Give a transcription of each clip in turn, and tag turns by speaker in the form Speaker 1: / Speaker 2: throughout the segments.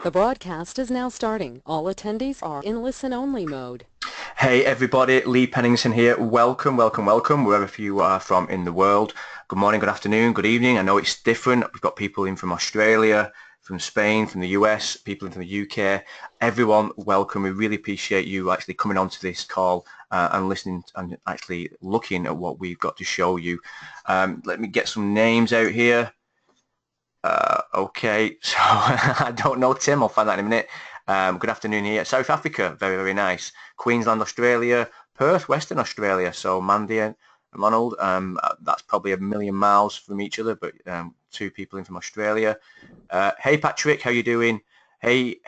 Speaker 1: The broadcast is now starting. All attendees are in listen-only mode.
Speaker 2: Hey everybody, Lee Penningston here. Welcome, welcome, welcome, wherever you are from in the world. Good morning, good afternoon, good evening. I know it's different. We've got people in from Australia, from Spain, from the US, people in from the UK. Everyone, welcome. We really appreciate you actually coming onto this call and listening and actually looking at what we've got to show you. Let me get some names out here. Okay, so I don't know Tim, I'll find that in a minute. Good afternoon here. South Africa, very, very nice. Queensland, Australia, Perth, Western Australia. So Mandy and Ronald, that's probably a million miles from each other, but two people in from Australia. Hey Patrick, how you doing? Hey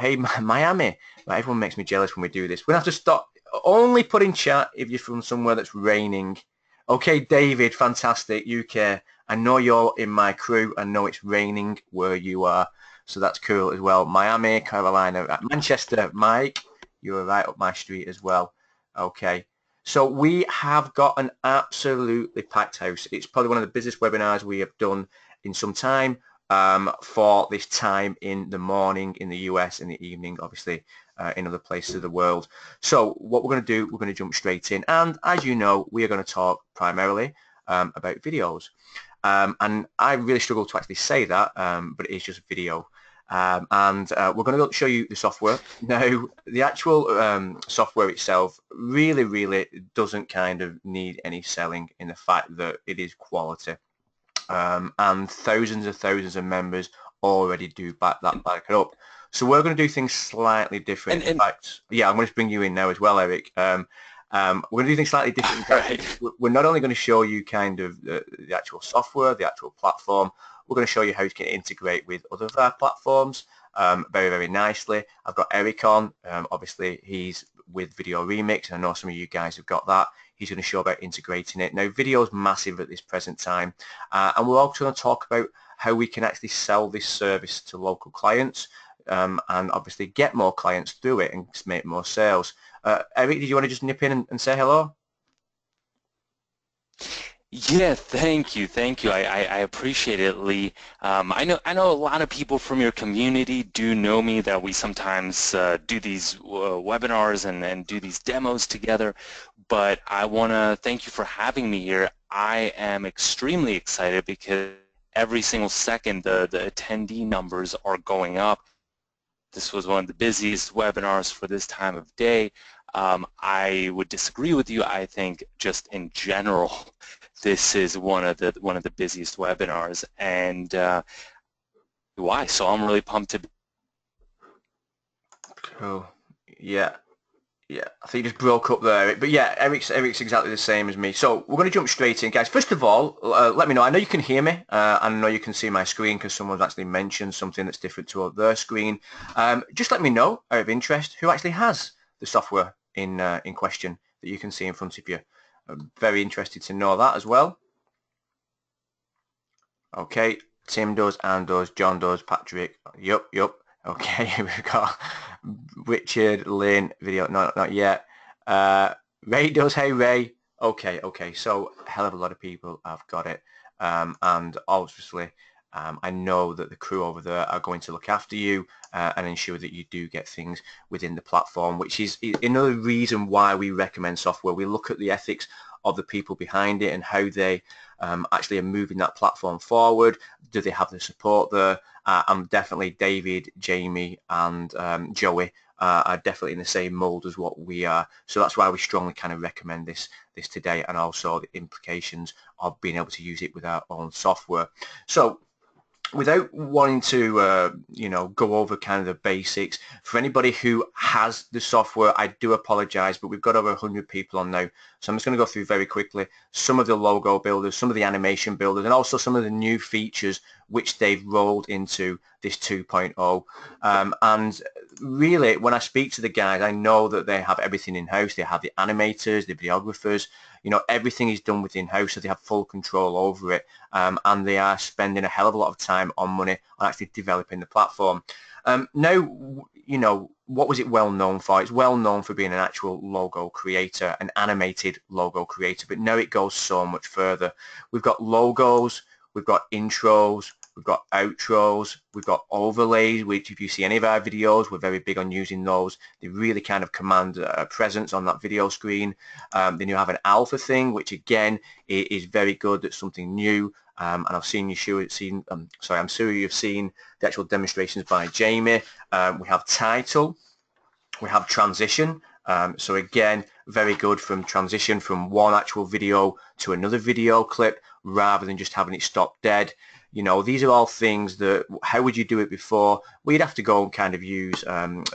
Speaker 2: Miami. Right, everyone makes me jealous when we do this. We'll have to stop. Only put in chat if you're from somewhere that's raining. Okay, David, fantastic, UK. I know you're in my crew. I know it's raining where you are, so that's cool as well. Miami, Carolina, Manchester, Mike, you're right up my street as well. Okay, so we have got an absolutely packed house. It's probably one of the busiest webinars we have done in some time for this time in the morning in the US, in the evening, obviously, in other places of the world. So what we're going to do, we're going to jump straight in. And as you know, we are going to talk primarily about videos. And I really struggle to actually say that, but it is just video. We're going to show you the software. Now, the actual software itself really, really doesn't kind of need any selling in the fact that it is quality. And thousands of members already do back it up. So we're going to do things slightly different. In fact, yeah, I'm going to bring you in now as well, Eric. We're going to do things slightly different.
Speaker 3: Right.
Speaker 2: We're not only going to show you kind of the actual software, the actual platform, we're going to show you how you can integrate with other of our platforms very, very nicely. I've got Eric on. Obviously, he's with VideoRemix, and I know some of you guys have got that. He's going to show about integrating it. Now, video is massive at this present time, and we're also going to talk about how we can actually sell this service to local clients and obviously get more clients through it and make more sales. Eric, did you want to just nip in and say hello?
Speaker 3: Yeah, thank you. I appreciate it, Lee. I know a lot of people from your community do know me, that we sometimes do these webinars and do these demos together, but I want to thank you for having me here. I am extremely excited because every single second the attendee numbers are going up. This was one of the busiest webinars for this time of day. I would disagree with you. I think just in general, this is one of the busiest webinars, and why? So I'm really pumped to be.
Speaker 2: Cool. Yeah. Yeah, I think you just broke up there, Eric. But yeah, Eric's exactly the same as me. So we're going to jump straight in, guys. First of all, let me know. I know you can hear me. I know you can see my screen because someone's actually mentioned something that's different to their screen. Just let me know, out of interest, who actually has the software in question that you can see in front of you. I'm very interested to know that as well. Okay, Tim does, Anne does, John does, Patrick. Yup. Okay, we've got Richard, Lynn, video, no, not yet. Ray does, hey Ray. Okay, so a hell of a lot of people have got it. And obviously, I know that the crew over there are going to look after you and ensure that you do get things within the platform, which is another reason why we recommend software. We look at the ethics of the people behind it and how they actually are moving that platform forward. Do they have the support there? And definitely David, Jamie and Joey are definitely in the same mold as what we are. So that's why we strongly kind of recommend this today, and also the implications of being able to use it with our own software. So without wanting to go over kind of the basics, for anybody who has the software, I do apologize, but we've got over 100 people on now, so I'm just going to go through very quickly some of the logo builders, some of the animation builders, and also some of the new features which they've rolled into this 2.0. And really, when I speak to the guys, I know that they have everything in-house. They have the animators, the videographers, everything is done within house, so they have full control over it, and they are spending a hell of a lot of time on money on actually developing the platform. Now, what was it well known for? It's well known for being an actual logo creator, an animated logo creator, but now it goes so much further. We've got logos, we've got intros, we've got outros, we've got overlays, which if you see any of our videos, we're very big on using those. They really kind of command a presence on that video screen. Then you have an alpha thing, which again is very good. That's something new. And I've seen I'm sure you've seen the actual demonstrations by Jamie. We have title, we have transition. So again, very good from transition from one actual video to another video clip rather than just having it stop dead. You know, these are all things that, how would you do it before? Well, you'd have to go and kind of use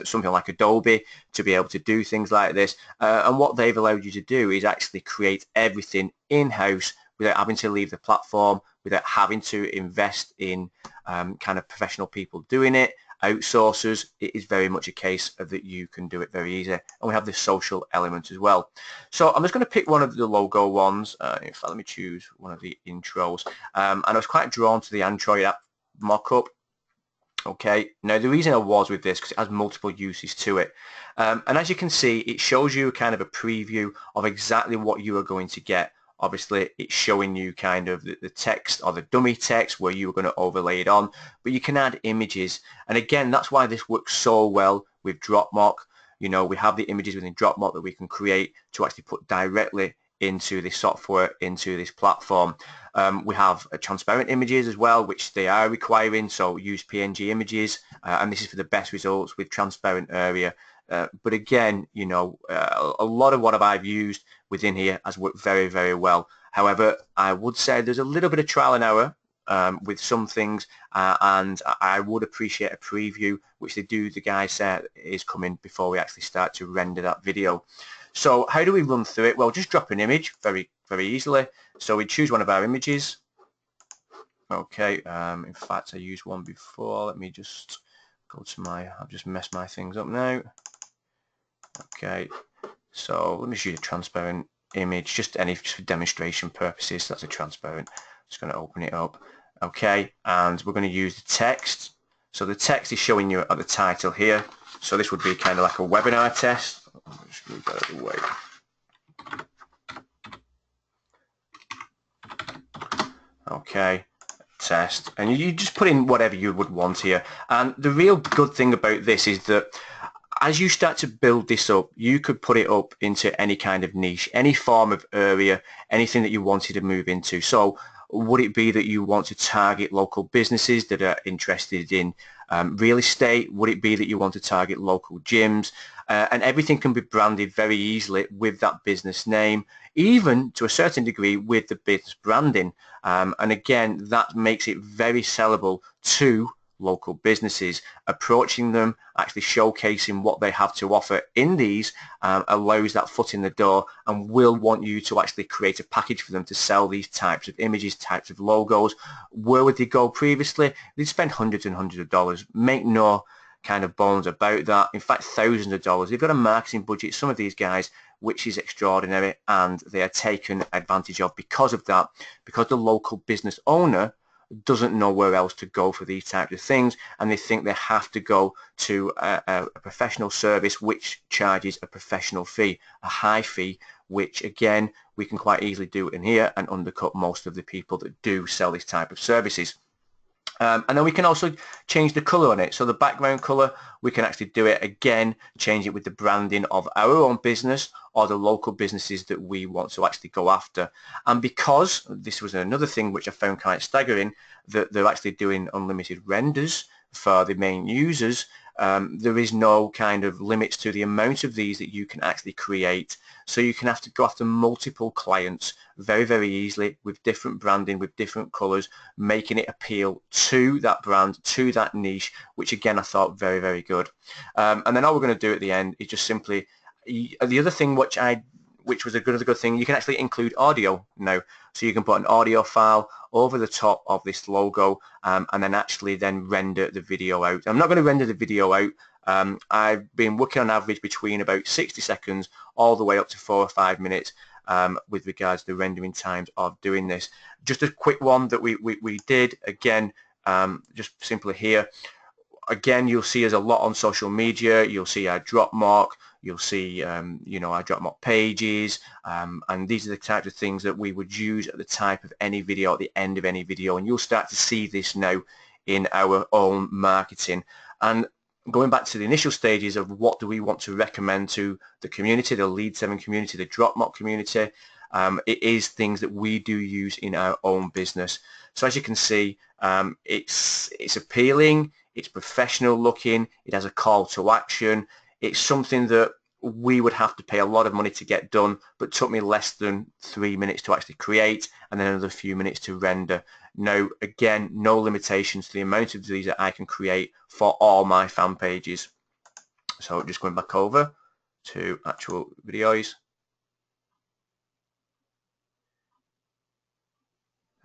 Speaker 2: something like Adobe to be able to do things like this. And what they've allowed you to do is actually create everything in-house without having to leave the platform, without having to invest in kind of professional people doing it, outsourcers. It is very much a case of that you can do it very easy. And we have this social element as well. So I'm just going to pick one of the logo ones. In fact, let me choose one of the intros. And I was quite drawn to the Android app mock-up. Okay, now the reason I was with this because it has multiple uses to it. And as you can see, it shows you kind of a preview of exactly what you are going to get. Obviously, it's showing you kind of the text or the dummy text where you are going to overlay it on, but you can add images. And again, that's why this works so well with DropMock. You know, we have the images within DropMock that we can create to actually put directly into this software, into this platform. We have transparent images as well, which they are requiring, so use PNG images, and this is for the best results with transparent area. But again, you know, a lot of what I've used within here has worked very, very well. However, I would say there's a little bit of trial and error with some things, and I would appreciate a preview, which the guys said is coming before we actually start to render that video. So how do we run through it? Well, just drop an image very, very easily. So we choose one of our images. Okay, in fact, I used one before. Let me just go to I've just messed my things up now. Okay, so let me just use a transparent image, just for demonstration purposes. That's a transparent. Just going to open it up. Okay, and we're going to use the text. So the text is showing you at the title here. So this would be kind of like a webinar test. Just move that out of the way. Okay, test, and you just put in whatever you would want here. And the real good thing about this is that as you start to build this up, you could put it up into any kind of niche, any form of area, anything that you wanted to move into. So would it be that you want to target local businesses that are interested in real estate? Would it be that you want to target local gyms? And everything can be branded very easily with that business name, even to a certain degree with the business branding. And again, that makes it very sellable to local businesses. Approaching them, actually showcasing what they have to offer in these allows that foot in the door, and will want you to actually create a package for them to sell these types of images, types of logos. Where would they go previously? They'd spend hundreds and hundreds of dollars. Make no kind of bones about that. In fact, thousands of dollars. They've got a marketing budget, some of these guys, which is extraordinary, and they are taken advantage of because of that, because the local business owner doesn't know where else to go for these types of things, and they think they have to go to a professional service which charges a professional fee, a high fee, which again we can quite easily do in here and undercut most of the people that do sell this type of services. And then we can also change the color on it. So the background color, we can actually do it again, change it with the branding of our own business or the local businesses that we want to actually go after. And because this was another thing which I found quite staggering, that they're actually doing unlimited renders for the main users, there is no kind of limits to the amount of these that you can actually create. So you can have to go after multiple clients very, very easily with different branding, with different colors, making it appeal to that brand, to that niche, which again I thought very, very good. And then all we're going to do at the end is just simply, the other thing which was another good thing, you can actually include audio now. So you can put an audio file over the top of this logo and then actually then render the video out. I'm not going to render the video out. I've been working on average between about 60 seconds all the way up to 4 or 5 minutes with regards to the rendering times of doing this. Just a quick one that we did, again, just simply here. Again, you'll see us a lot on social media. You'll see our DropMock. You'll see, you know, our DropMock pages, and these are the types of things that we would use at the type of any video, at the end of any video, and you'll start to see this now in our own marketing. And going back to the initial stages of what do we want to recommend to the community, the Lead 7 community, the DropMock community, it is things that we do use in our own business. So as you can see, it's appealing, it's professional looking, it has a call to action. It's something that we would have to pay a lot of money to get done, but took me less than 3 minutes to actually create and then another few minutes to render. Now, again, no limitations to the amount of these that I can create for all my fan pages. So just going back over to actual videos.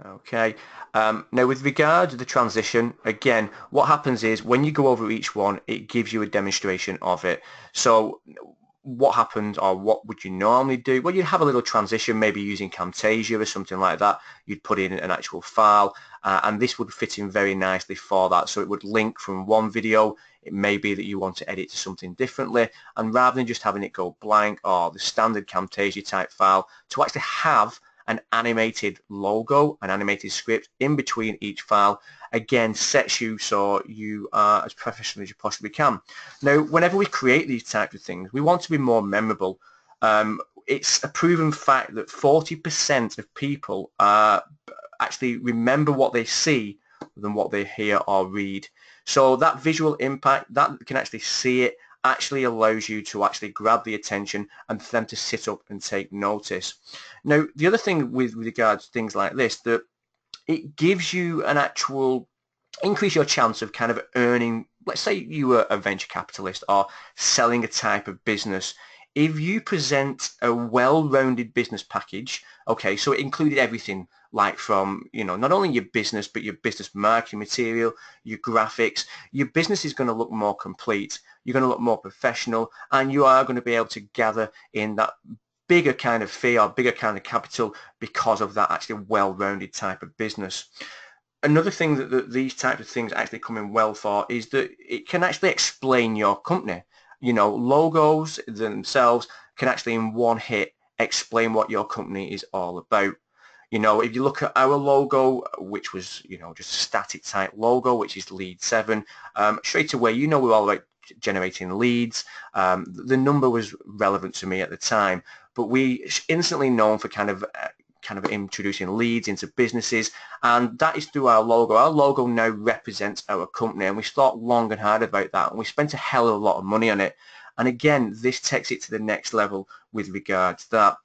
Speaker 2: Okay, now with regard to the transition, again, what happens is when you go over each one, it gives you a demonstration of it. So what happens, or what would you normally do? Well, you'd have a little transition, maybe using Camtasia or something like that. You'd put in an actual file, and this would fit in very nicely for that. So it would link from one video. It may be that you want to edit to something differently, and rather than just having it go blank or the standard Camtasia type file, to actually have an animated logo, an animated script in between each file, again sets you so you are as professional as you possibly can. Now, whenever we create these types of things, we want to be more memorable. It's a proven fact that 40% of people actually remember what they see than what they hear or read. So that visual impact, that can actually see it, actually allows you to actually grab the attention and for them to sit up and take notice. Now, the other thing with regards to things like this, that it gives you an actual increase your chance of kind of earning, let's say you were a venture capitalist or selling a type of business. If you present a well-rounded business package, okay, so it included everything, like from, you know, not only your business, but your business marketing material, your graphics, your business is going to look more complete. You're going to look more professional, and you are going to be able to gather in that bigger kind of fee or bigger kind of capital because of that actually well-rounded type of business. Another thing that these types of things actually come in well for is that it can actually explain your company. You know, logos themselves can actually in one hit explain what your company is all about. You know, if you look at our logo, which was, you know, just a static type logo, which is Lead 7, straight away, you know, we're all about generating leads. The number was relevant to me at the time, but we instantly known for kind of introducing leads into businesses, and that is through our logo. Our logo now represents our company, and we thought long and hard about that, and we spent a hell of a lot of money on it. And again, this takes it to the next level with regards to that.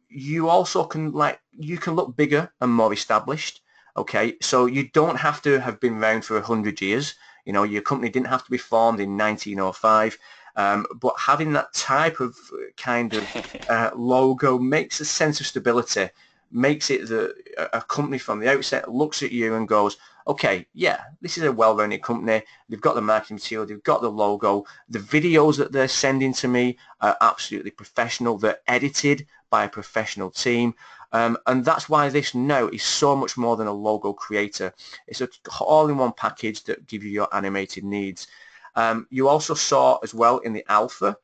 Speaker 2: You also can look bigger and more established. Okay, so you don't have to have been around for 100 years. You know, your company didn't have to be formed in 1905. But having that type of kind of logo makes a sense of stability, makes it that a company from the outset looks at you and goes, okay, yeah, this is a well-rounded company. They've got the marketing material, they've got the logo, the videos that they're sending to me are absolutely professional. They're edited by a professional team. And that's why this now is so much more than a logo creator. It's an all-in-one package that gives you your animated needs. You also saw as well in the alpha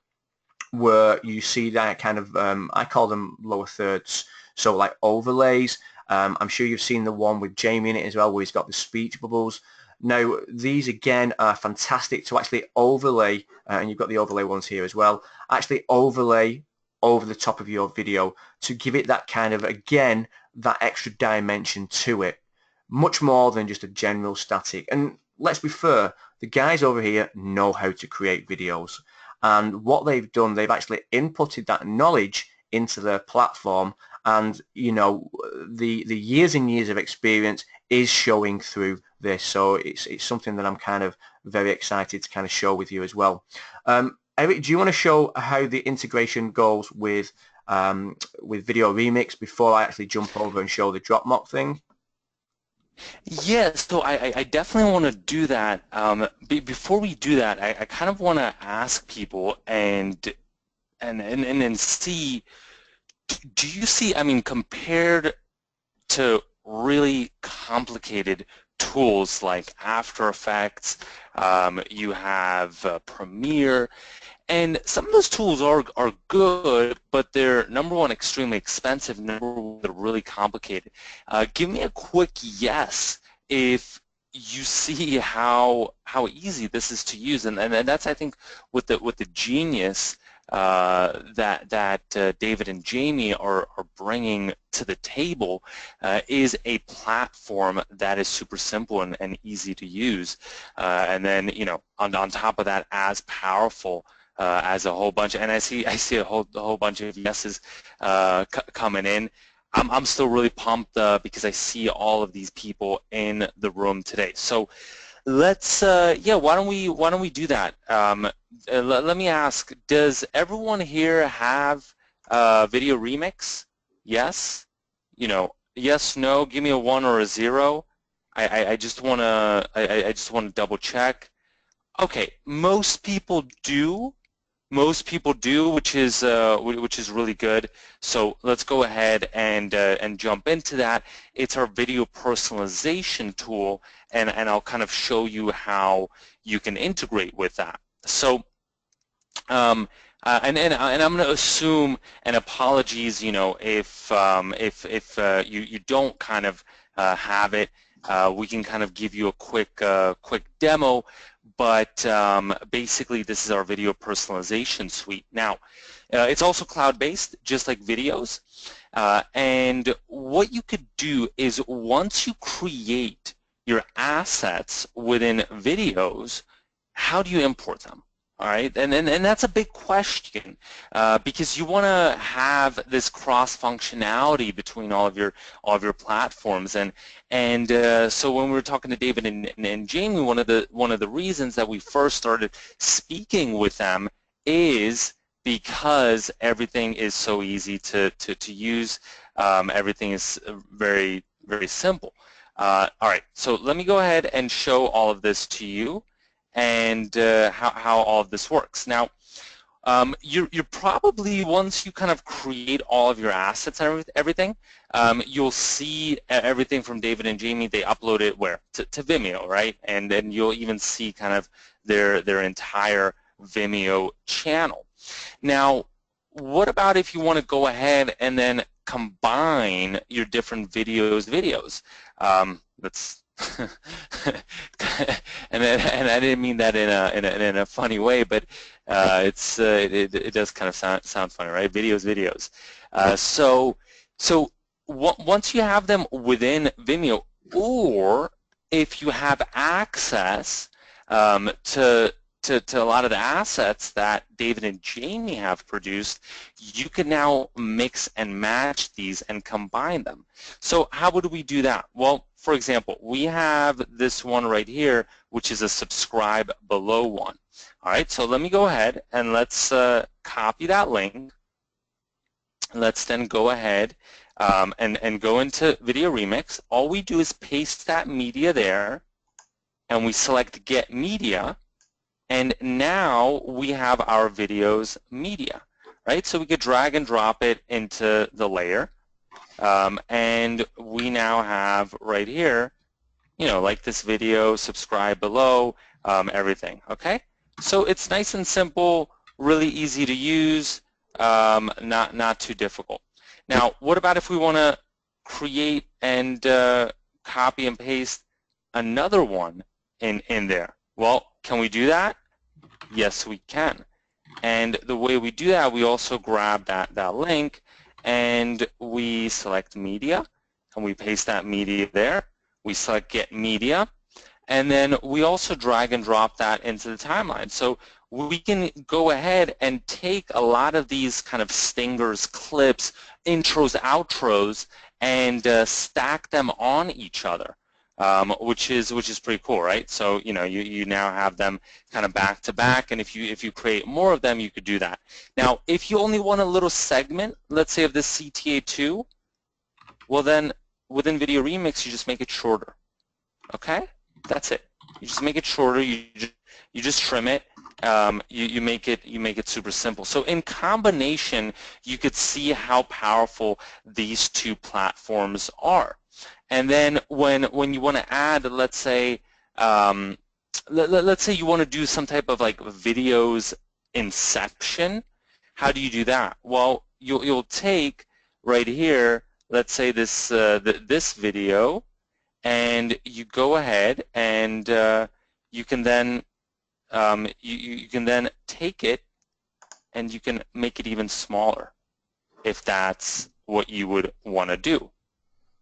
Speaker 2: where you see that kind of, I call them lower thirds, so like overlays. I'm sure you've seen the one with Jamie in it as well, where he's got the speech bubbles. Now, these again are fantastic to actually overlay, and you've got the overlay ones here as well, actually overlay over the top of your video to give it that kind of, again, that extra dimension to it, much more than just a general static. And let's be fair, the guys over here know how to create videos, and what they've done, they've actually inputted that knowledge into their platform, and you know, the years and years of experience is showing through this. So it's something that I'm kind of very excited to kind of show with you as well. Eric, do you want to show how the integration goes with VideoRemix before I actually jump over and show the DropMock thing?
Speaker 3: Yes, so I definitely want to do that. Before we do that, I kind of want to ask people and see, do you see, I mean, compared to really complicated tools like After Effects, you have Premiere, and some of those tools are good, but they're, number one, extremely expensive, number one, they're really complicated. Give me a quick yes if you see how easy this is to use, and that's, I think, with the genius that David and Jamie are bringing to the table, is a platform that is super simple and easy to use, and then, you know, on top of that, as powerful as a whole bunch. And I see a whole bunch of yeses coming in. I'm still really pumped because I see all of these people in the room today. So let's yeah, why don't we do that? Let me ask, does everyone here have VideoRemix? Yes? You know, yes, no, give me a 1 or a 0. I just want to I just want to double check. Okay, most people do. Most people do, which is really good. So let's go ahead and jump into that. It's our video personalization tool, and I'll kind of show you how you can integrate with that. So and I'm going to assume, and apologies, you know, if you don't kind of have it, we can kind of give you a quick demo. But basically, this is our video personalization suite. Now, it's also cloud-based, just like ViddyOze. And what you could do is, once you create your assets within ViddyOze, how do you import them? All right, and that's a big question, because you want to have this cross functionality between all of your platforms, and so when we were talking to David and Jamie, one of the reasons that we first started speaking with them is because everything is so easy to use. Everything is very simple. All right, so let me go ahead and show all of this to you, and how all of this works. Now, you're probably, once you kind of create all of your assets and everything, you'll see everything from David and Jamie. They upload it where? To Vimeo, right? And then you'll even see kind of their entire Vimeo channel. Now, what about if you want to go ahead and then combine your different videos? Let's and I didn't mean that in a funny way, but it does kind of sound funny, right? Videos. So once you have them within Vimeo, or if you have access to a lot of the assets that David and Jamie have produced, you can now mix and match these and combine them. So how would we do that? Well, for example, we have this one right here, which is a subscribe below one. All right, so let me go ahead and let's copy that link. Let's then go ahead and go into VideoRemix. All we do is paste that media there, and we select Get Media, and now we have our videos media, right? So we could drag and drop it into the layer, and we now have right here, you know, like this video, subscribe below, everything, okay? So it's nice and simple, really easy to use, not too difficult. Now, what about if we want to create and copy and paste another one in there? Well, can we do that? Yes, we can. And the way we do that, we also grab that link, and we select media, and we paste that media there. We select Get Media, and then we also drag and drop that into the timeline. So we can go ahead and take a lot of these kind of stingers, clips, intros, outros, and stack them on each other, which is pretty cool, right? So you know, you now have them kind of back to back, and if you create more of them, you could do that. Now, if you only want a little segment, let's say of this CTA2, well then within VideoRemix you just make it shorter. Okay, that's it. You just make it shorter. You just trim it. You make it super simple. So in combination, you could see how powerful these two platforms are. And then when you want to add, let's say let's say you want to do some type of like videos inception, how do you do that? Well, you'll take right here, let's say this this video, and you go ahead and you can then you can then take it and you can make it even smaller if that's what you would want to do,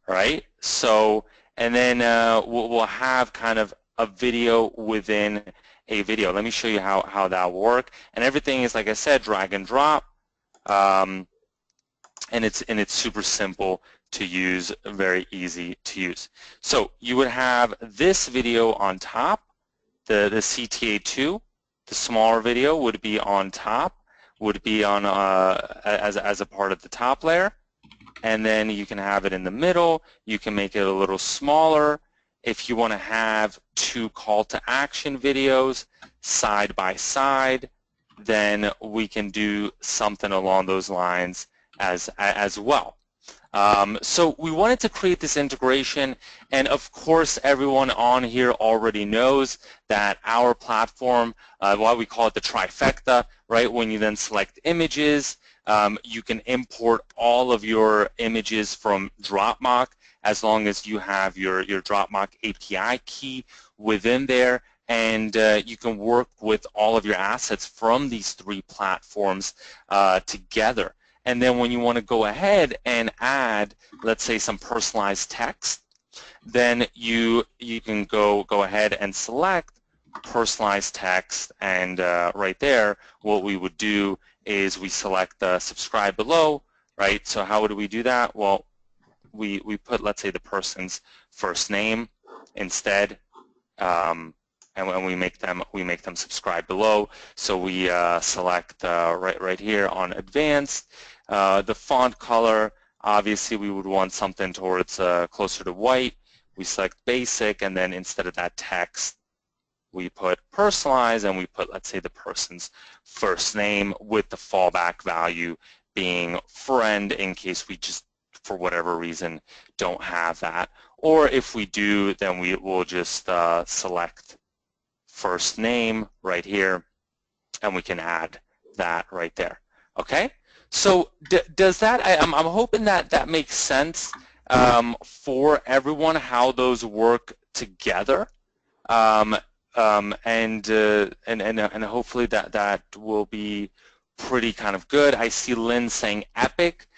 Speaker 3: right? So, and then we'll have kind of a video within a video. Let me show you how that will work. And everything is, like I said, drag and drop, and it's super simple to use, very easy to use. So you would have this video on top, the CTA2, the smaller video would be on top, would be on as a part of the top layer, and then you can have it in the middle. You can make it a little smaller. If you want to have two call to action videos side by side, then we can do something along those lines as well. So we wanted to create this integration, and of course everyone on here already knows that our platform, why we call it the trifecta, right? When you then select images, you can import all of your images from DropMock as long as you have your DropMock API key within there, and you can work with all of your assets from these three platforms together. And then when you want to go ahead and add, let's say, some personalized text, then you can go ahead and select personalized text, and right there, what we would do is we select the subscribe below, right? So how would we do that? Well, we put, let's say, the person's first name instead, and we make them subscribe below. So we select right here on advanced. The font color, obviously we would want something towards closer to white. We select basic, and then instead of that text, we put personalize, and we put, let's say, the person's first name with the fallback value being friend in case we just, for whatever reason, don't have that. Or if we do, then we will just select first name right here, and we can add that right there. Okay? So does that, I'm hoping that makes sense for everyone, how those work together, and hopefully that will be pretty kind of good. I see Lynn saying epic,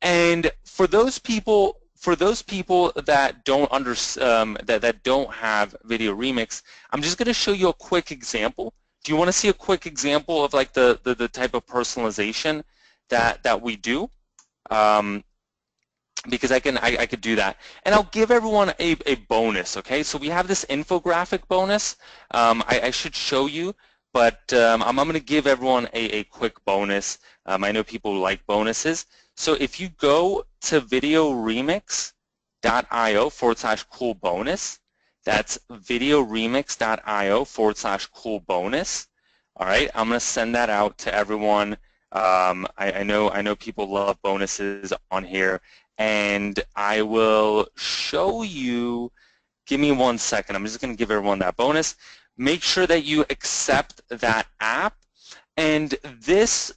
Speaker 3: and for those people that don't that don't have VideoRemix, I'm just going to show you a quick example. Do you want to see a quick example of like the type of personalization that we do? Because I could do that, and I'll give everyone a bonus. Okay, so we have this infographic bonus. I should show you, but I'm going to give everyone a quick bonus. I know people like bonuses. So if you go to VideoRemix.io/cool bonus, that's VideoRemix.io/cool bonus. All right, I'm going to send that out to everyone. I know people love bonuses on here, and I will show you. Give me 1 second. I'm just going to give everyone that bonus. Make sure that you accept that app. And this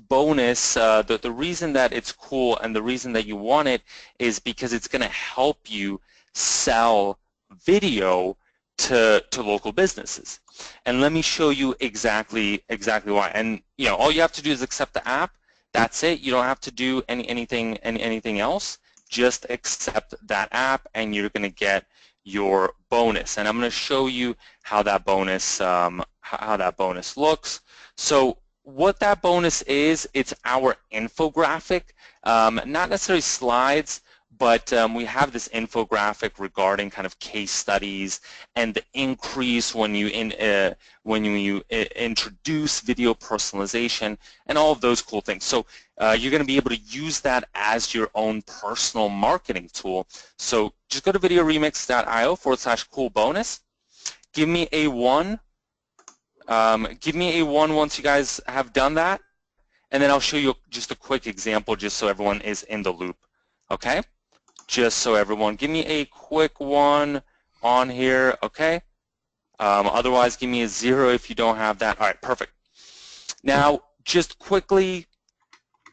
Speaker 3: bonus, the reason that it's cool and the reason that you want it is because it's going to help you sell video to local businesses. And let me show you exactly why. And you know, all you have to do is accept the app. That's it. You don't have to do anything else. Just accept that app, and you're going to get your bonus. And I'm going to show you how that bonus looks. So what that bonus is, it's our infographic, not necessarily slides, but we have this infographic regarding kind of case studies and the increase when you introduce video personalization and all of those cool things. So you're going to be able to use that as your own personal marketing tool. So just go to VideoRemix.io/cool bonus. Give me a 1. Give me a 1 once you guys have done that, and then I'll show you just a quick example just so everyone is in the loop. Okay? Just so everyone, give me a quick 1 on here, okay? Otherwise, give me a 0 if you don't have that. All right, perfect. Now, just quickly,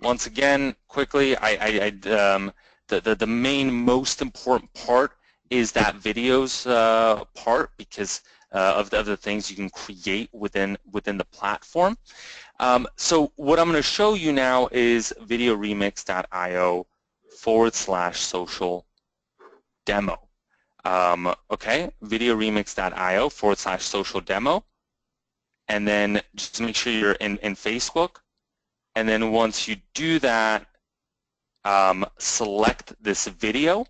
Speaker 3: once again, quickly, the main most important part is that videos part, because of the things you can create within the platform. So what I'm going to show you now is VideoRemix.io/social demo. Okay, VideoRemix.io/social demo, and then just make sure you're in Facebook. And then once you do that, select this video,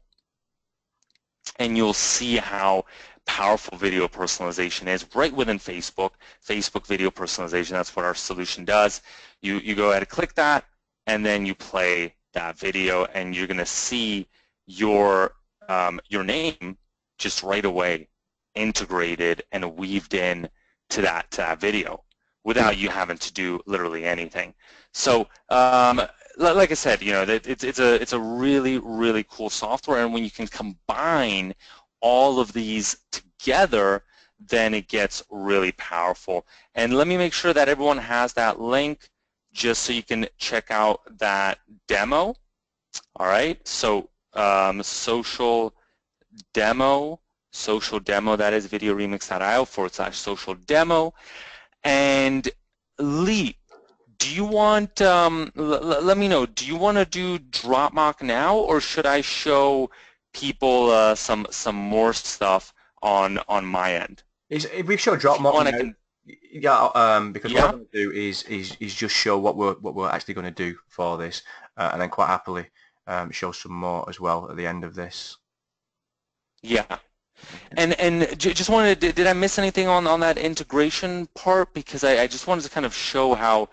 Speaker 3: and you'll see how powerful video personalization is right within Facebook. Facebook video personalization, that's what our solution does. You go ahead and click that, and then you play that video, and you're going to see your name just right away integrated and weaved in to that video without you having to do literally anything. So like I said, you know, it's a really cool software, and when you can combine all of these together, then it gets really powerful. And let me make sure that everyone has that link just so you can check out that demo. All right, so social demo, that is VideoRemix.io/social demo. And Lee, do you want, let me know, do you want to do DropMock now, or should I show people some more stuff on my end?
Speaker 2: If we show
Speaker 3: If you
Speaker 2: DropMock
Speaker 3: want,
Speaker 2: now,
Speaker 3: I can.
Speaker 2: because
Speaker 3: Yeah.
Speaker 2: what I'm going to do is just show what we're actually going to do for this, and then quite happily show some more as well at the end of this.
Speaker 3: Yeah. And just wanted to, did I miss anything on that integration part? Because I just wanted to kind of show how,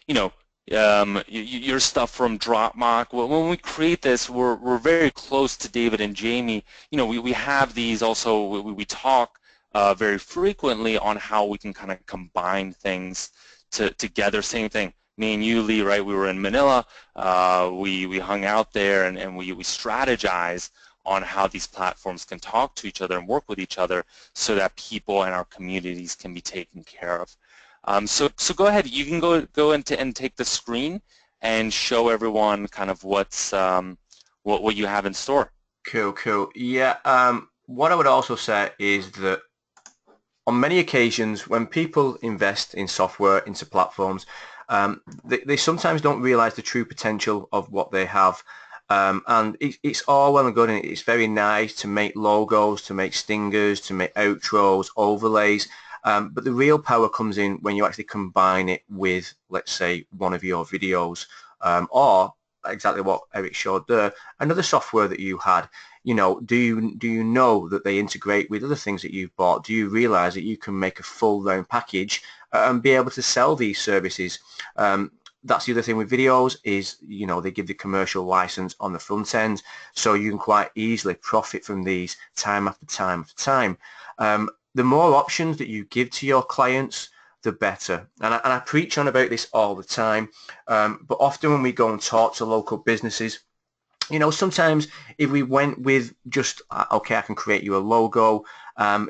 Speaker 3: you know, your stuff from DropMock. Well, when we create this, we're very close to David and Jamie. You know, we have these also. We talk very frequently on how we can kind of combine things together. Same thing. Me and you, Lee, right? We were in Manila. We hung out there, and we strategized on how these platforms can talk to each other and work with each other so that people in our communities can be taken care of. So go ahead. You can go into and take the screen and show everyone kind of what's what you have in store.
Speaker 2: Cool. Yeah. What I would also say is that on many occasions, when people invest in software, into platforms, they sometimes don't realize the true potential of what they have. And it's all well and good, and it's very nice to make logos, to make stingers, to make outros, overlays, but the real power comes in when you actually combine it with, let's say, one of your videos, or exactly what Eric showed there, another software that you had. You know, do you know that they integrate with other things that you've bought? Do you realize that you can make a full round package and be able to sell these services? That's the other thing with ViddyOze is, you know, they give the commercial license on the front end, so you can quite easily profit from these time after time after time. The more options that you give to your clients, the better. And I preach on about this all the time, but often when we go and talk to local businesses, you know, sometimes if we went with just, okay, I can create you a logo,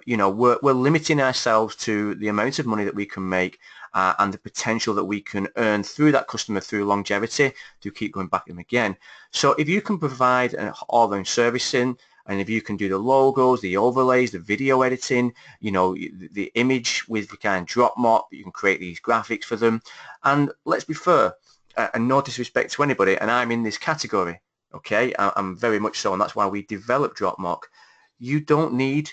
Speaker 2: you know, we're limiting ourselves to the amount of money that we can make and the potential that we can earn through that customer through longevity to keep going back to them again. So if you can provide an all-round servicing, and if you can do the logos, the overlays, the video editing, you know, the image with the kind of DropMock, you can create these graphics for them. And let's be fair, and no disrespect to anybody, and I'm in this category, okay, I'm very much so, and that's why we developed DropMock. You don't need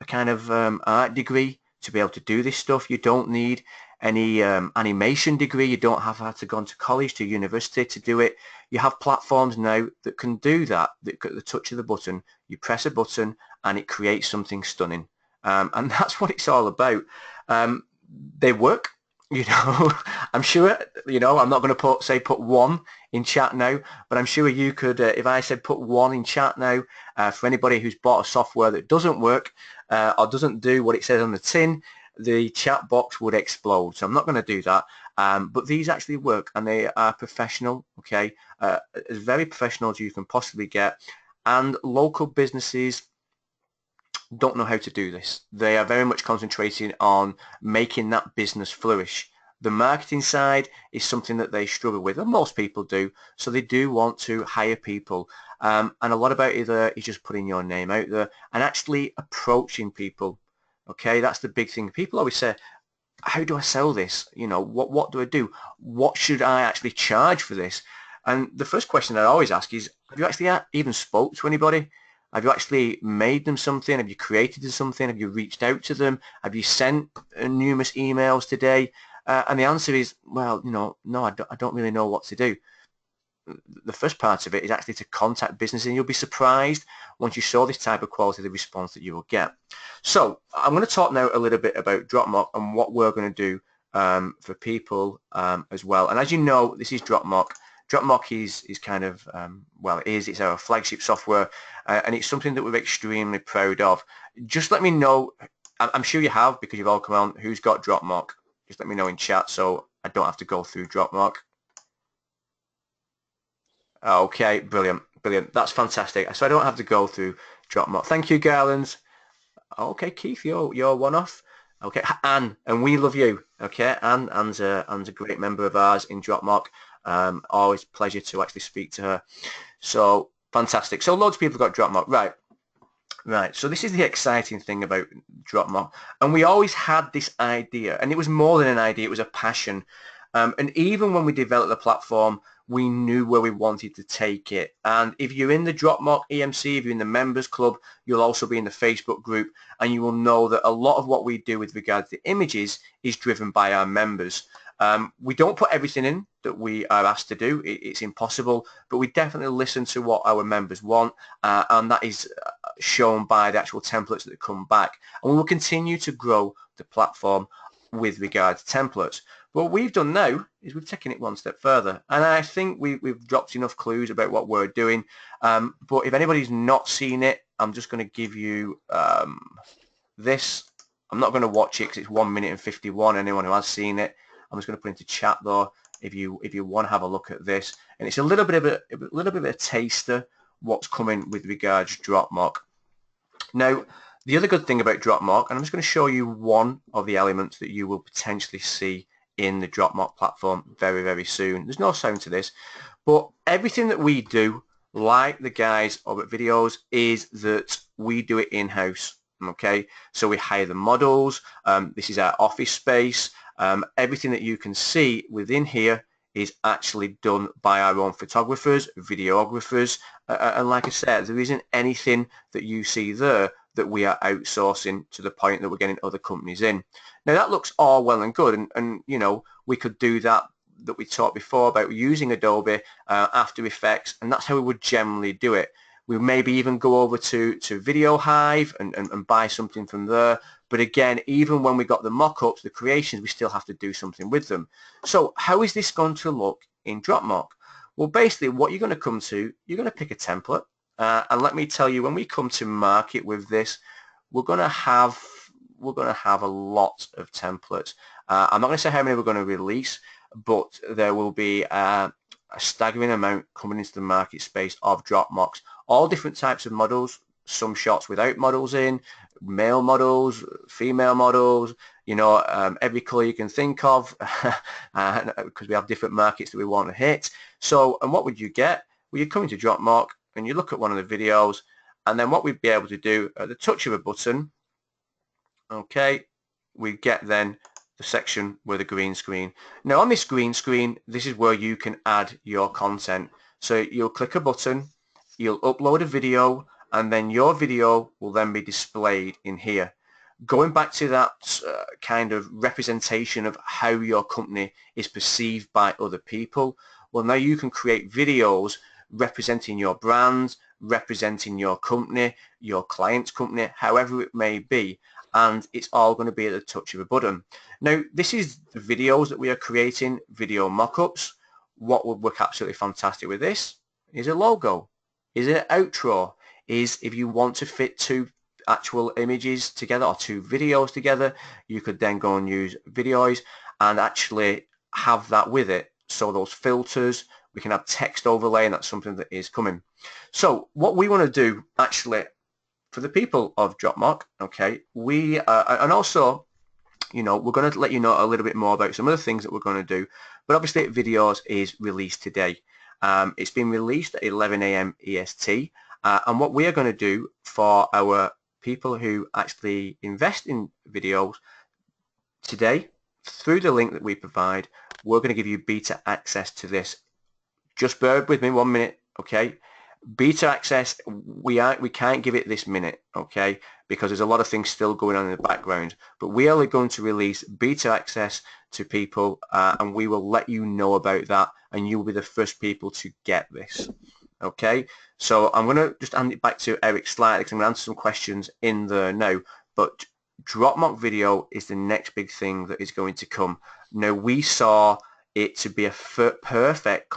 Speaker 2: a kind of art degree to be able to do this stuff. You don't need any animation degree. You don't have to go to college, to university to do it. You have platforms now that can do that, that at the touch of the button, you press a button and it creates something stunning. And that's what it's all about. They work, you know. I'm sure, you know, I'm not going to put one in chat now, but I'm sure you could, if I said put one in chat now, for anybody who's bought a software that doesn't work or doesn't do what it says on the tin, the chat box would explode. So I'm not going to do that. But these actually work, and they are professional, okay, as very professional as you can possibly get. And local businesses don't know how to do this. They are very much concentrating on making that business flourish. The marketing side is something that they struggle with, and most people do. So they do want to hire people. And a lot about it there is just putting your name out there and actually approaching people. Okay, that's the big thing. People always say, how do I sell this? You know, what do I do? What should I actually charge for this? And the first question I always ask is, have you actually even spoke to anybody? Have you actually made them something? Have you created something? Have you reached out to them? Have you sent numerous emails today? And the answer is, well, you know, no, I don't really know what to do. The first part of it is actually to contact businesses, and you'll be surprised once you saw this type of quality of the response that you will get. So I'm going to talk now a little bit about DropMock and what we're going to do for people as well. And as you know, this is DropMock. DropMock is kind of, well, it's our flagship software, and it's something that we're extremely proud of. Just let me know, I'm sure you have because you've all come on, who's got DropMock. Just let me know in chat so I don't have to go through DropMock. Okay, brilliant, brilliant. That's fantastic. So I don't have to go through DropMock. Thank you, Garlands. Okay, Keith, you're one off. Okay, Anne, and we love you. Okay, Anne's a great member of ours in DropMock. Always a pleasure to actually speak to her. So fantastic. So loads of people got DropMock. Right. So this is the exciting thing about DropMock. And we always had this idea, and it was more than an idea, it was a passion. And even when we developed the platform, we knew where we wanted to take it. And if you're in the DropMock EMC, if you're in the members club, you'll also be in the Facebook group, and you will know that a lot of what we do with regards to images is driven by our members. We don't put everything in that we are asked to do. It's impossible, but we definitely listen to what our members want, and that is shown by the actual templates that come back. And we will continue to grow the platform with regard to templates. But what we've done now is we've taken it one step further, and I think we've dropped enough clues about what we're doing. But if anybody's not seen it, I'm just going to give you this. I'm not going to watch it because it's 1 minute and 51. Anyone who has seen it, I'm just going to put into chat though. If you want to have a look at this, and it's a little bit of a taster what's coming with regards to DropMock. Now, the other good thing about DropMock, and I'm just going to show you one of the elements that you will potentially see in the DropMock platform very, very soon. There's no sound to this, but everything that we do, like the guys over at ViddyOze, is that we do it in-house. Okay, so we hire the models. This is our office space. Everything that you can see within here is actually done by our own photographers, videographers, and like I said, there isn't anything that you see there that we are outsourcing to the point that we're getting other companies in. Now that looks all well and good, and you know, we could do that we talked before about using Adobe After Effects, and that's how we would generally do it. We maybe even go over to Video Hive and buy something from there. But again, even when we got the mock-ups, the creations, we still have to do something with them. So how is this going to look in DropMock? Well, basically what you're going to come to, you're going to pick a template. And let me tell you, when we come to market with this, we're going to have a lot of templates. I'm not going to say how many we're going to release, but there will be a staggering amount coming into the market space of DropMocks, all different types of models, some shots without models in, male models, female models, you know, every color you can think of, because we have different markets that we want to hit. So, and what would you get? Well, you come into DropMock and you look at one of the videos, and then what we'd be able to do at the touch of a button, okay, we get then the section with a green screen. Now on this green screen, this is where you can add your content. So you'll click a button, you'll upload a video, and then your video will then be displayed in here. Going back to that kind of representation of how your company is perceived by other people, well, now you can create videos representing your brand, representing your company, your client's company, however it may be, and it's all going to be at the touch of a button. Now, this is the videos that we are creating, video mock-ups. What would work absolutely fantastic with this is a logo, is an outro, is if you want to fit two actual images together or two videos together, you could then go and use ViddyOze and actually have that with it. So those filters, we can have text overlay, and that's something that is coming. So what we want to do actually for the people of DropMock, okay, we and also you know, we're going to let you know a little bit more about some of the things that we're going to do. But obviously, ViddyOze is released today. It's been released at 11 a.m. EST. And what we are going to do for our people who actually invest in ViddyOze today, through the link that we provide, we're going to give you beta access to this. Just bear with me 1 minute, okay? Beta access, we can't give it this minute, okay? Because there's a lot of things still going on in the background. But we are going to release beta access to people, and we will let you know about that, and you'll be the first people to get this. Okay, so I'm going to just hand it back to Eric slightly because I'm going to answer some questions in there now. But DropMock video is the next big thing that is going to come. Now, we saw it to be a perfect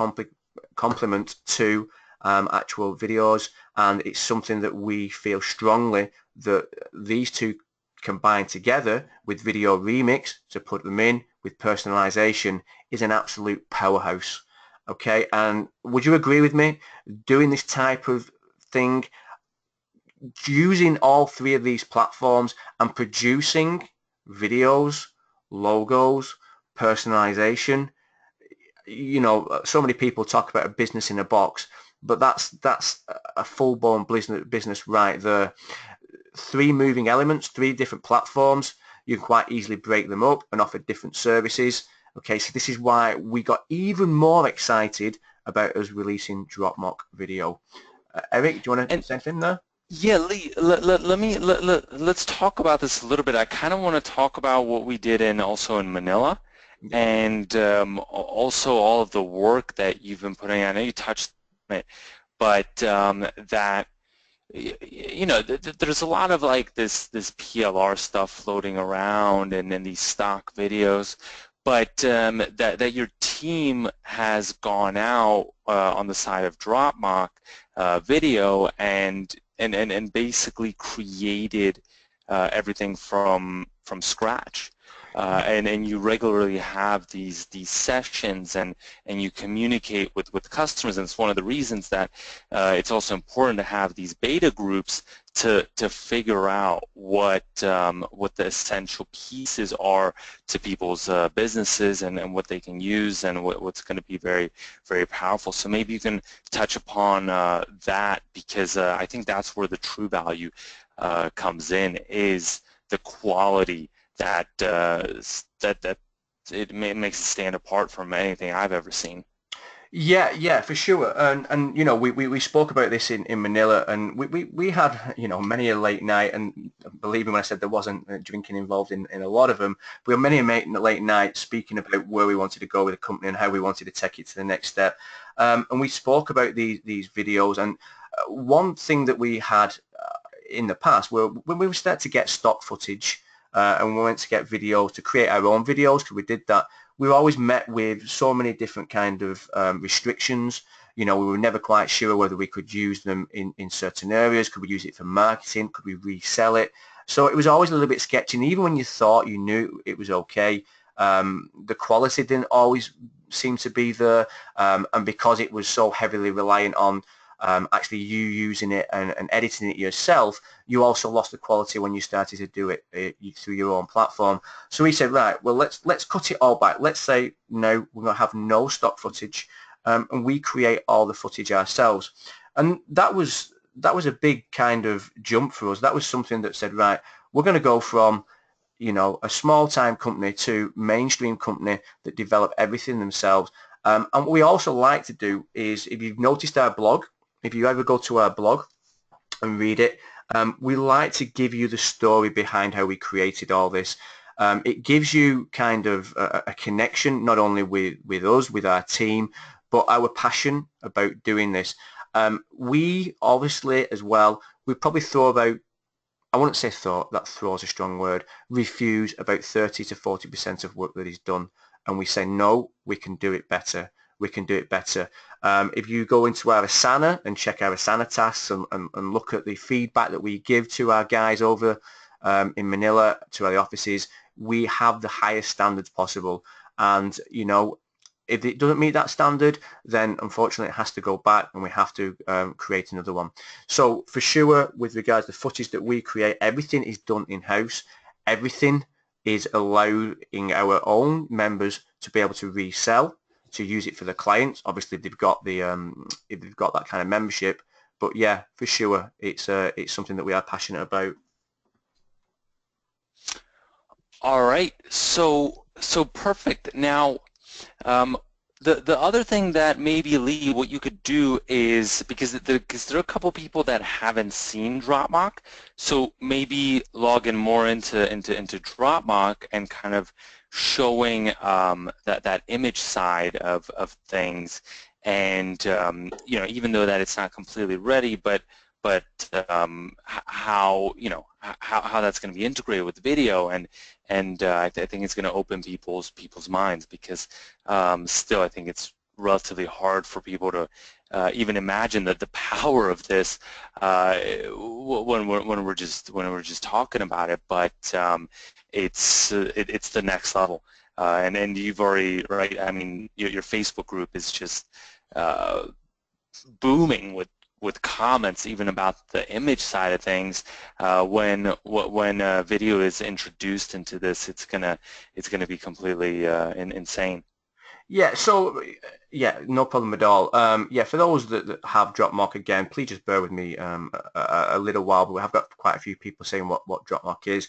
Speaker 2: complement to actual videos, and it's something that we feel strongly that these two combined together with VideoRemix to put them in with personalization is an absolute powerhouse. Okay, and would you agree with me? Doing this type of thing, using all three of these platforms and producing videos, logos, personalization, you know, so many people talk about a business in a box, but that's a full-blown business right there. 3 moving elements, 3 different platforms. You can quite easily break them up and offer different services. Okay, so this is why we got even more excited about us releasing DropMock video. Eric, do you want to say anything there?
Speaker 3: Yeah, Lee, let's talk about this a little bit. I kind of want to talk about what we did also in Manila, and also all of the work that you've been putting. I know you touched on it, but that, you know, there's a lot of like this PLR stuff floating around and then these stock videos, but that your team has gone out on the side of DropMock video and basically created everything from scratch. And you regularly have these sessions and you communicate with customers, and it's one of the reasons that it's also important to have these beta groups to figure out what the essential pieces are to people's businesses and what they can use and what's going to be very, very powerful. So maybe you can touch upon that, because I think that's where the true value comes in, is the quality that it makes it stand apart from anything I've ever seen.
Speaker 2: Yeah, for sure. And you know, we spoke about this in Manila, and we had, you know, many a late night, and believe me when I said there wasn't drinking involved in a lot of them, we had many a late night speaking about where we wanted to go with the company and how we wanted to take it to the next step. And we spoke about these videos, and one thing that we had in the past, where when we started to get stock footage, and we went to get videos to create our own videos, because we did that, we were always met with so many different kind of restrictions. You know, we were never quite sure whether we could use them in certain areas. Could we use it for marketing? Could we resell it? So it was always a little bit sketchy, and even when you thought you knew it was okay, the quality didn't always seem to be there, and because it was so heavily reliant on actually you using it and editing it yourself, you also lost the quality when you started to do it through your own platform. So we said, right, well, let's cut it all back. Let's say no, we're going to have no stock footage, and we create all the footage ourselves. And that was a big kind of jump for us. That was something that said, right, we're going to go from, you know, a small-time company to mainstream company that develop everything themselves. And what we also like to do is, if you've noticed our blog, if you ever go to our blog and read it, we like to give you the story behind how we created all this. It gives you kind of a connection, not only with us, with our team, but our passion about doing this. We obviously as well, we probably throw about, I wouldn't say thought, that throw is a strong word, refuse about 30 to 40% of work that is done. And we say, no, we can do it better. We can do it better. If you go into our Asana and check our Asana tasks and look at the feedback that we give to our guys over in Manila, to our offices, we have the highest standards possible. And, you know, if it doesn't meet that standard, then unfortunately it has to go back and we have to create another one. So for sure, with regards to the footage that we create, everything is done in-house. Everything is allowing our own members to be able to resell, to use it for the clients. Obviously, they've got the if they've got that kind of membership. But yeah, for sure, it's something that we are passionate about.
Speaker 3: All right, so perfect. Now, the other thing that maybe, Lee, what you could do is, because there are a couple people that haven't seen DropMock, so maybe log in more into DropMock and kind of showing that image side of things, and you know, even though that it's not completely ready, but how, you know, how that's going to be integrated with the video, and I think it's going to open people's minds, because still I think it's relatively hard for people to even imagine that the power of this when we're just talking about it. But it's the next level, and you've already, right? I mean, your Facebook group is just booming with comments even about the image side of things. When video is introduced into this, it's gonna be completely insane.
Speaker 2: Yeah, so yeah, no problem at all. Yeah, for those that have DropMock, again, please just bear with me a little while, but we have got quite a few people saying what DropMock is.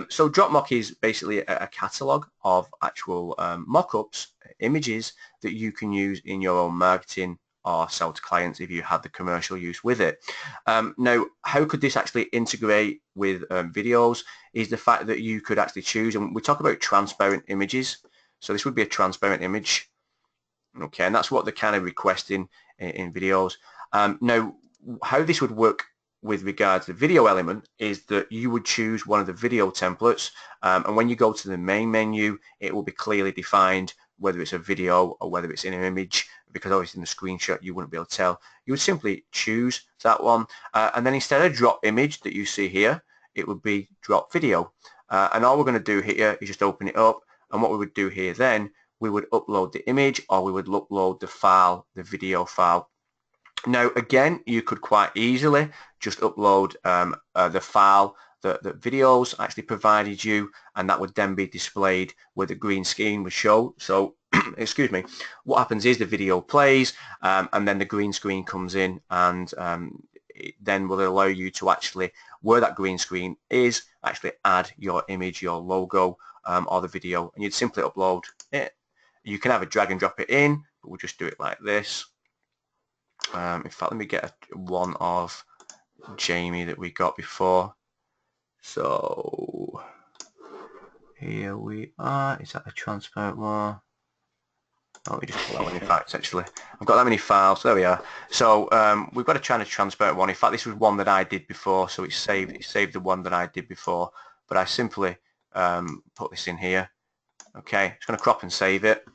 Speaker 2: So DropMock is basically a catalog of actual mock-ups, images that you can use in your own marketing or sell to clients if you had the commercial use with it. Now, how could this actually integrate with videos is the fact that you could actually choose, and we talk about transparent images, so this would be a transparent image, okay, and that's what they're kind of requesting in videos. Now, how this would work with regards to the video element is that you would choose one of the video templates, and when you go to the main menu, it will be clearly defined whether it's a video or whether it's in an image, because obviously in the screenshot you wouldn't be able to tell. You would simply choose that one, and then instead of drop image that you see here, it would be drop video, and all we're going to do here is just open it up, and what we would do here then, we would upload the image, or we would upload the file, the video file. Now again, you could quite easily just upload the file that ViddyOze actually provided you, and that would then be displayed where the green screen would show. So excuse me, what happens is the video plays, and then the green screen comes in, and it then will allow you to actually, where that green screen is, actually add your image, your logo, or the video, and you'd simply upload it. You can have a drag and drop it in, but we'll just do it like this. In fact, let me get one of Jamie that we got before. So here we are. Is that a transparent one? Oh, let me just pull that one. In fact, actually, I've got that many files. There we are. So we've got a transparent one. In fact, this was one that I did before, so it saved the one that I did before. But I simply put this in here. Okay, it's going to crop and save it.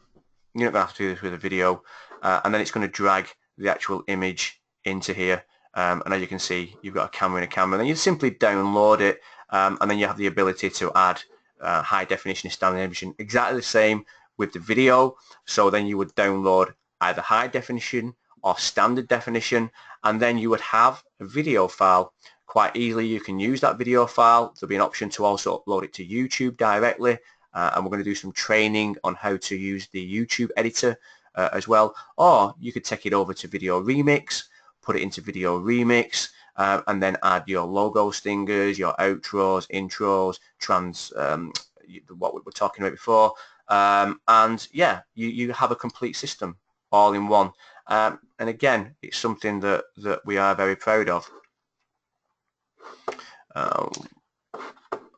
Speaker 2: You're not going to have to do this with a video, and then it's going to drag the actual image into here. And as you can see, you've got a camera in a camera. Then you simply download it, and then you have the ability to add high definition and standard definition, exactly the same with the video. So then you would download either high definition or standard definition, and then you would have a video file. Quite easily you can use that video file. There'll be an option to also upload it to YouTube directly, and we're going to do some training on how to use the YouTube editor as well. Or you could take it over to VideoRemix, put it into VideoRemix, and then add your logo stingers, your outros, intros, what we were talking about before, and yeah, you have a complete system all in one. And again, it's something that we are very proud of.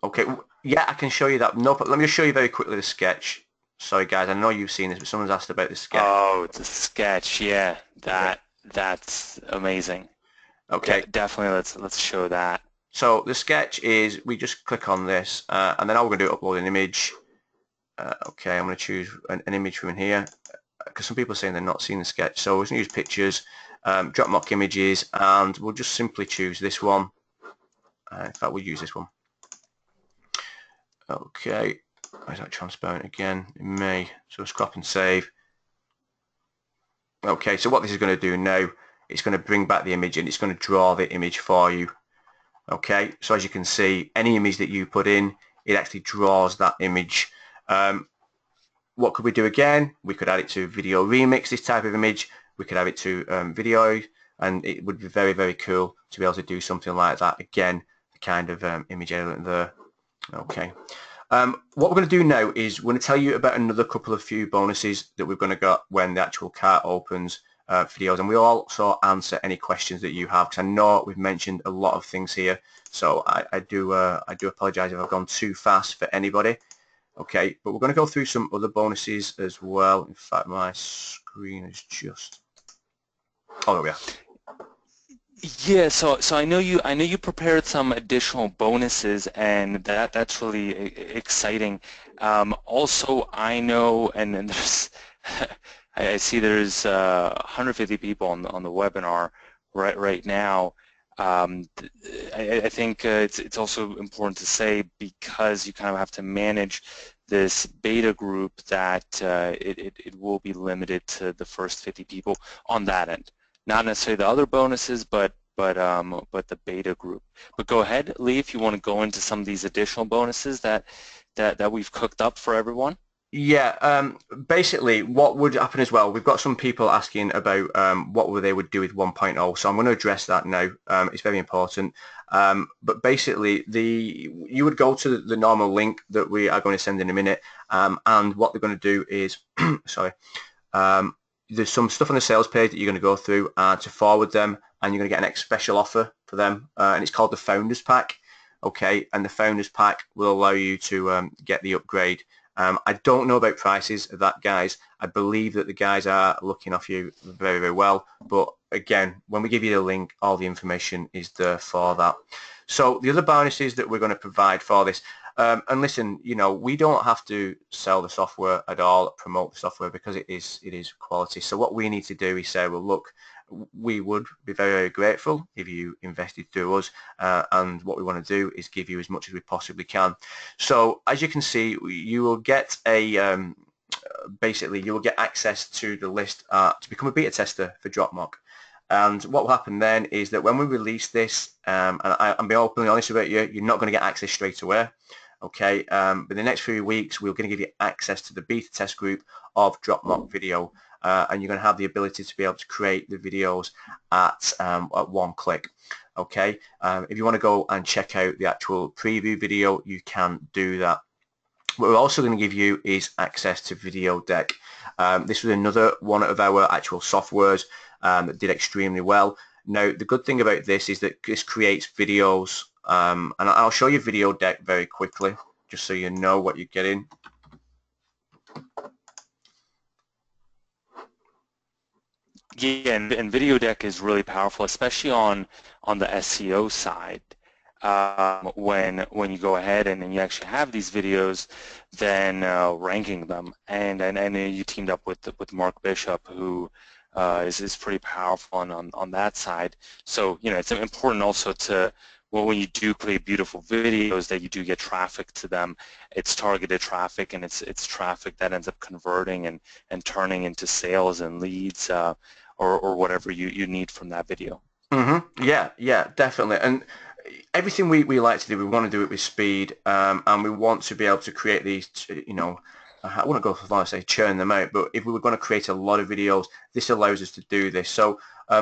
Speaker 2: Okay, yeah, I can show you that. No, but let me just show you very quickly the sketch. Sorry guys, I know you've seen this, but someone's asked about the sketch.
Speaker 3: Oh, it's a sketch, yeah. That's amazing.
Speaker 2: Okay,
Speaker 3: definitely. Let's show that.
Speaker 2: So the sketch is, we just click on this, and then all we're going to do is upload an image. Okay, I'm going to choose an image from in here, because some people are saying they're not seeing the sketch. So we're going to use pictures, DropMock images, and we'll just simply choose this one. In fact, we'll use this one. Okay, is that transparent again? It may. So let's crop and save. Okay, so what this is going to do now, it's going to bring back the image, and it's going to draw the image for you. Okay, so as you can see, any image that you put in, it actually draws that image. What could we do again? We could add it to VideoRemix, this type of image. We could have it to video, and it would be very, very cool to be able to do something like that. Again, the kind of image element there. Okay. What we're going to do now is we're going to tell you about another couple of few bonuses that we're going to get when the actual cart opens videos, and we'll also answer any questions that you have, because I know we've mentioned a lot of things here, so I do apologize if I've gone too fast for anybody. Okay, but we're going to go through some other bonuses as well. In fact, my screen is just... Oh, there we are.
Speaker 3: Yeah, so I know you prepared some additional bonuses, and that's really exciting. Also, I know, and there's I see there's 150 people on the webinar right now. I think it's also important to say, because you kind of have to manage this beta group, that it will be limited to the first 50 people on that end. Not necessarily the other bonuses, but the beta group. But go ahead, Lee, if you want to go into some of these additional bonuses that we've cooked up for everyone.
Speaker 2: Yeah, basically what would happen as well, we've got some people asking about what they would do with 1.0, so I'm going to address that now. It's very important. But basically you would go to the normal link that we are going to send in a minute, and what they're going to do is sorry, there's some stuff on the sales page that you're going to go through to forward them, and you're going to get an special offer for them, and it's called the Founders Pack. Okay, and the Founders Pack will allow you to get the upgrade. I don't know about prices of that, guys. I believe that the guys are looking after you very, very well. But again, when we give you the link, all the information is there for that. So the other bonuses that we're going to provide for this, and listen, you know, we don't have to sell the software at all, promote the software, because it is quality. So what we need to do is say, well, look, we would be very, very grateful if you invested through us, and what we want to do is give you as much as we possibly can. So as you can see, you will get a basically you will get access to the list to become a beta tester for DropMock. And what will happen then is that when we release this, and I'm being openly honest about you, you're not going to get access straight away. Okay, but in the next few weeks, we're going to give you access to the beta test group of DropMock Video. And you're going to have the ability to be able to create the videos at one click. Okay, if you want to go and check out the actual preview video, you can do that. What we're also going to give you is access to VideoDeck. This was another one of our actual softwares that did extremely well. Now, the good thing about this is that this creates videos, and I'll show you VideoDeck very quickly, just so you know what you're getting.
Speaker 3: Yeah, and VideoDeck is really powerful, especially on the SEO side. When you go ahead and then you actually have these videos, then ranking them, and you teamed up with Mark Bishop, who is pretty powerful on that side. So you know, it's important also to, well, when you do create beautiful videos, that you do get traffic to them. It's targeted traffic, and it's traffic that ends up converting and turning into sales and leads, or whatever you need from that video.
Speaker 2: Mm-hmm. Yeah, definitely. And everything we like to do, we want to do it with speed, and we want to be able to create these, you know, I wouldn't go so far as say churn them out, but if we were going to create a lot of videos, this allows us to do this. So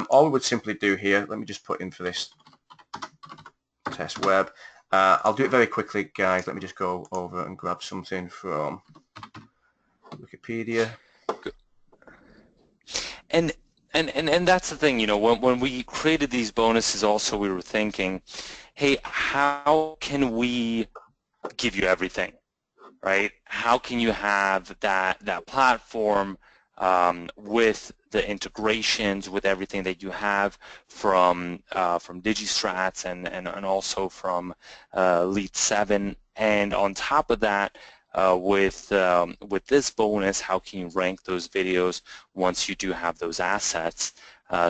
Speaker 2: all we would simply do here, let me just put in for this test web. I'll do it very quickly, guys. Let me just go over and grab something from Wikipedia.
Speaker 3: And that's the thing, you know, when we created these bonuses, also we were thinking, hey, how can we give you everything, right? How can you have that platform with the integrations, with everything that you have from Digistrats and also from Lead 7, and on top of that, with this bonus, how can you rank those videos once you do have those assets?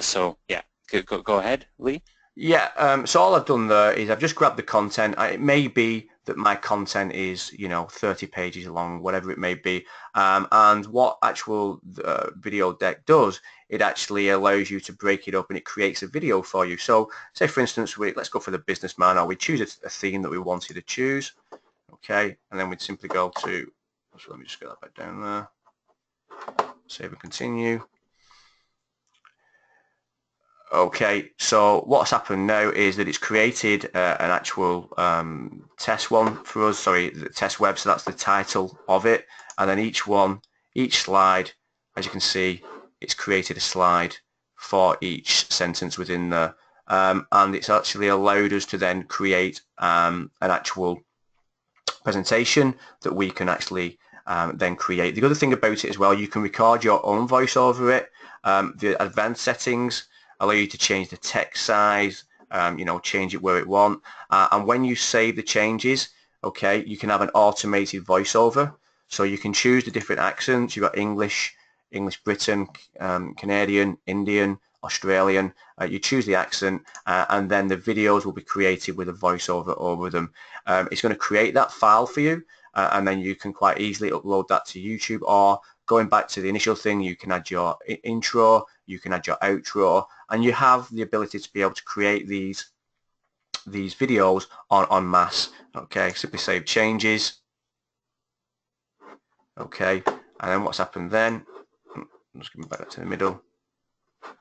Speaker 3: So yeah, go ahead, Lee.
Speaker 2: Yeah, so all I've done there is I've just grabbed the content. It may be that my content is, you know, 30 pages long, whatever it may be. And what actual VideoDeck does, it actually allows you to break it up, and it creates a video for you. So say, for instance, let's go for the businessman, or we choose a theme that we wanted to choose. Okay, and then we'd simply go to, so let me just get that back down there, save and continue. Okay, so what's happened now is that it's created an actual test one for us, sorry, the test web, so that's the title of it, and then each slide, as you can see, it's created a slide for each sentence within there, and it's actually allowed us to then create an actual presentation that we can actually then create. The other thing about it as well, you can record your own voice over it. The advanced settings allow you to change the text size, you know, change it where it want, and when you save the changes, okay, you can have an automated voiceover, so you can choose the different accents. You've got English Britain, Canadian, Indian, Australian. You choose the accent, and then the videos will be created with a voiceover over them. It's going to create that file for you, and then you can quite easily upload that to YouTube, or going back to the initial thing, you can add your intro, you can add your outro, and you have the ability to be able to create these videos en masse. Okay, simply save changes. Okay, and then what's happened then, just give me back to the middle.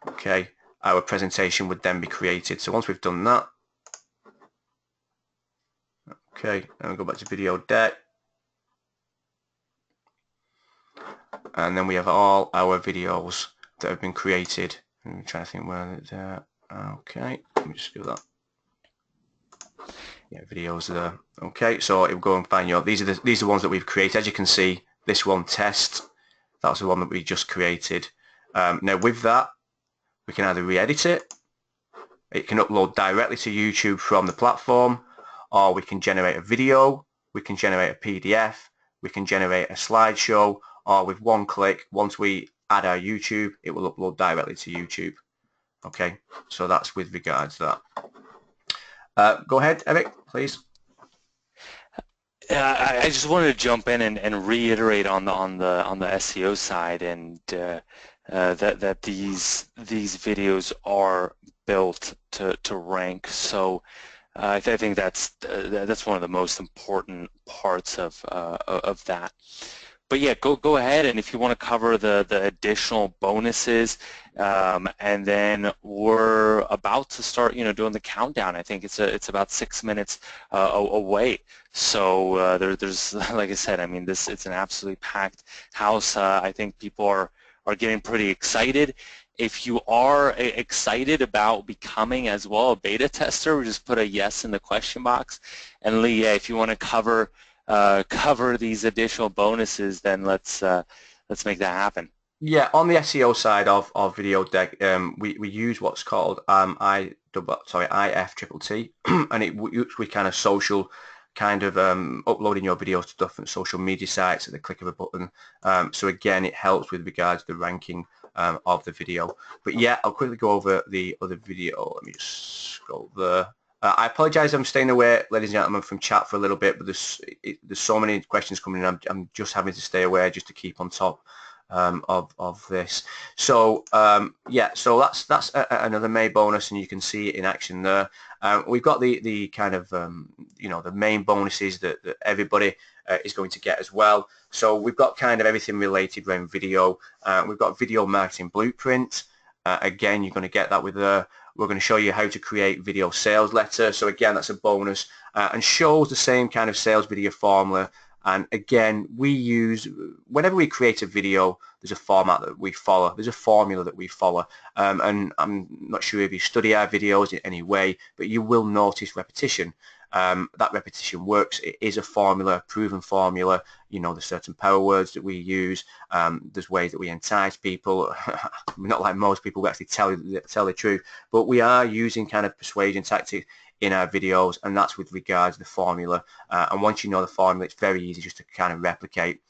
Speaker 2: Okay, our presentation would then be created. So once we've done that, okay, and we'll go back to video deck, and then we have all our videos that have been created. I'm trying to think where they're. Okay, let me just do that. Yeah, videos there. Okay, so it will go and find your. These are the ones that we've created. As you can see, this one test. That's the one that we just created. Now with that, we can either re-edit it. It can upload directly to YouTube from the platform, or we can generate a video. We can generate a PDF. We can generate a slideshow, or with one click, once we add our YouTube, it will upload directly to YouTube. Okay, so that's with regards to that. Go ahead, Eric, please.
Speaker 3: I just wanted to jump in and reiterate on the SEO side, and that these videos are built to rank. So I think that's one of the most important parts of that. But yeah, go ahead, and if you want to cover the additional bonuses, and then we're about to start, you know, doing the countdown. I think it's about 6 minutes away. So there's like I said, I mean, it's an absolutely packed house. I think people are getting pretty excited. If you are excited about becoming as well a beta tester, just put a yes in the question box. And Lee, yeah, if you want to cover these additional bonuses, then let's make that happen.
Speaker 2: Yeah, on the SEO side of Video Deck, we use what's called IFTTT, and we kind of social, kind of uploading your videos to different social media sites at the click of a button. So again, it helps with regards to the ranking of the video. But yeah, I'll quickly go over the other video. Let me just scroll there. I apologise, I'm staying away, ladies and gentlemen, from chat for a little bit, but there's so many questions coming in. I'm just having to stay away just to keep on top of this. So yeah, so that's another May bonus, and you can see it in action there. We've got the kind of you know, the main bonuses that everybody is going to get as well. So we've got kind of everything related around video. We've got video marketing blueprint. Again, you're going to get that with we're going to show you how to create video sales letter. So again, that's a bonus, and shows the same kind of sales video formula. And again, we use, whenever we create a video, there's a format that we follow. There's a formula that we follow. And I'm not sure if you study our videos in any way, but you will notice repetition. That repetition works. It is a formula, a proven formula. You know, there's certain power words that we use. There's ways that we entice people. We're not like most people who actually tell the truth, but we are using kind of persuasion tactics in our videos, and that's with regards to the formula. And once you know the formula, it's very easy just to kind of replicate.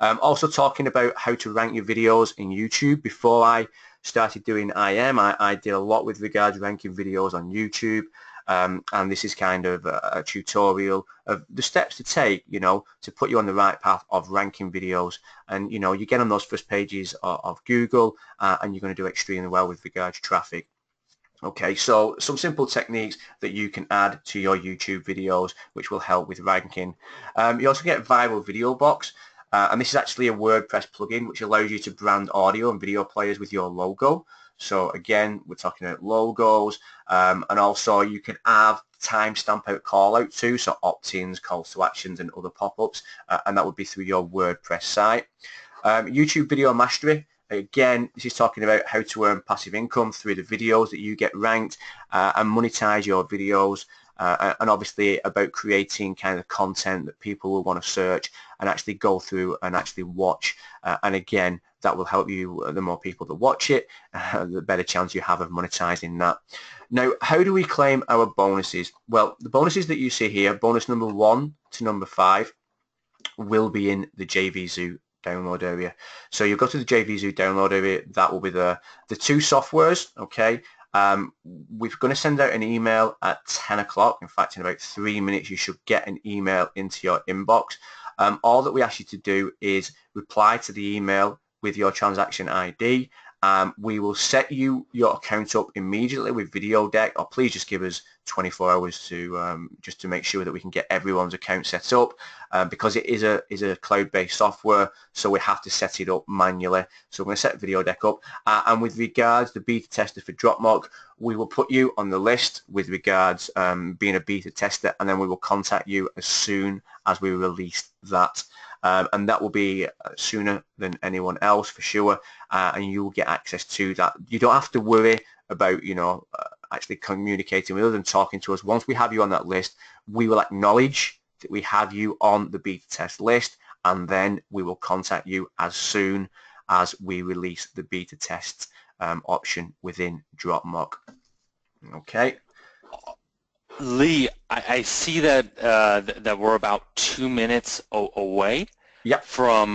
Speaker 2: Also talking about how to rank your videos in YouTube. Before I started doing I did a lot with regards to ranking videos on YouTube. And this is kind of a tutorial of the steps to take, you know, to put you on the right path of ranking videos. And, you know, you get on those first pages of Google, and you're going to do extremely well with regards to traffic. Okay, so some simple techniques that you can add to your YouTube videos which will help with ranking. You also get Viral Video Box, and this is actually a WordPress plugin which allows you to brand audio and video players with your logo. So again, we're talking about logos, and also you can have timestamp out call out too, so opt-ins, calls to actions and other pop-ups, and that would be through your WordPress site. YouTube Video Mastery. Again, this is talking about how to earn passive income through the videos that you get ranked and monetize your videos, and obviously about creating kind of content that people will want to search and actually go through and actually watch. And again, that will help you. The more people that watch it, the better chance you have of monetizing that. Now, how do we claim our bonuses? Well, the bonuses that you see here, bonus number 1 to number 5, will be in the JVZoo download area. So you go to the JVZoo download area. That will be the two softwares. Okay. We're going to send out an email at 10 o'clock. In fact, in about 3 minutes, you should get an email into your inbox. All that we ask you to do is reply to the email with your transaction ID. We will set your account up immediately with Video Deck, or please just give us 24 hours to just to make sure that we can get everyone's account set up, because it is a cloud-based software, so we have to set it up manually. So we're going to set Video Deck up, and with regards to the beta tester for DropMock, we will put you on the list with regards being a beta tester, and then we will contact you as soon as we release that. And that will be sooner than anyone else for sure, and you will get access to that. You don't have to worry about actually communicating with us and talking to us. Once we have you on that list, we will acknowledge that we have you on the beta test list, and then we will contact you as soon as we release the beta test option within DropMock. Okay.
Speaker 3: Lee, I see that that we're about 2 minutes away
Speaker 2: Yep.
Speaker 3: from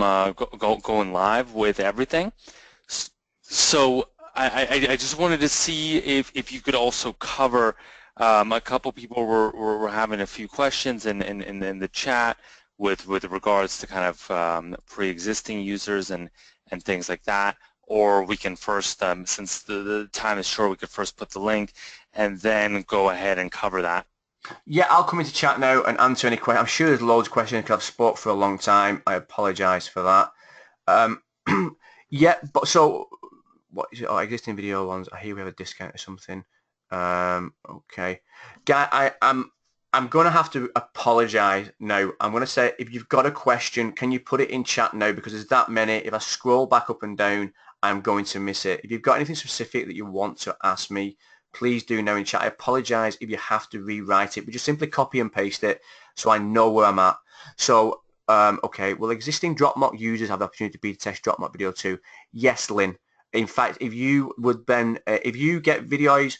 Speaker 3: going live with everything. So I just wanted to see if you could also cover a couple people were having a few questions in the chat with regards to kind of pre-existing users and things like that. Or we can first, since the time is short, we could first put the link and then go ahead and cover that.
Speaker 2: Yeah, I'll come into chat now and answer any questions. I'm sure there's loads of questions because I've spoke for a long time. I apologise for that. Yeah, but so what is it? Oh, existing video ones. I hear we have a discount or something. Okay, guy, I'm going to have to apologise now. I'm going to say, if you've got a question, can you put it in chat now, because there's that many. If I scroll back up and down, I'm going to miss it. If you've got anything specific that you want to ask me, please do now in chat. I apologise if you have to rewrite it, but just simply copy and paste it so I know where I'm at. So, okay, will existing DropMock users have the opportunity to beta test DropMock Video 2? Yes, Lynn. In fact, if you would then, if you get videos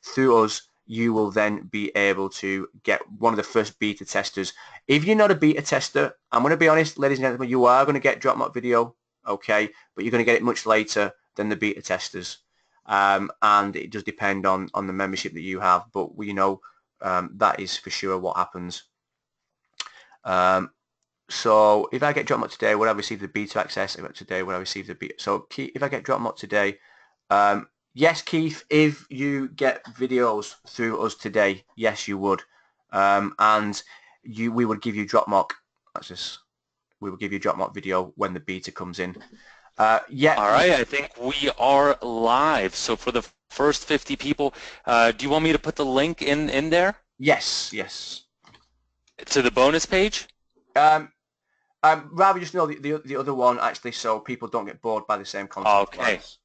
Speaker 2: through us, you will then be able to get one of the first beta testers. If you're not a beta tester, I'm going to be honest, ladies and gentlemen, you are going to get DropMock Video, okay, but you're going to get it much later than the beta testers. And it does depend on the membership that you have, but we know that is for sure what happens. So if I get DropMock today, would I receive the beta access? Today, would I receive the beta? So if I get DropMock today, yes, Keith, if you get videos through us today, yes, you would. And we would give you DropMock. We will give you DropMock Video when the beta comes in. Yeah.
Speaker 3: All right, I think we are live. So for the first 50 people, do you want me to put the link in there?
Speaker 2: Yes, yes.
Speaker 3: To the bonus page?
Speaker 2: Rather just know the other one actually, so people don't get bored by the same content.
Speaker 3: Okay.
Speaker 2: Twice.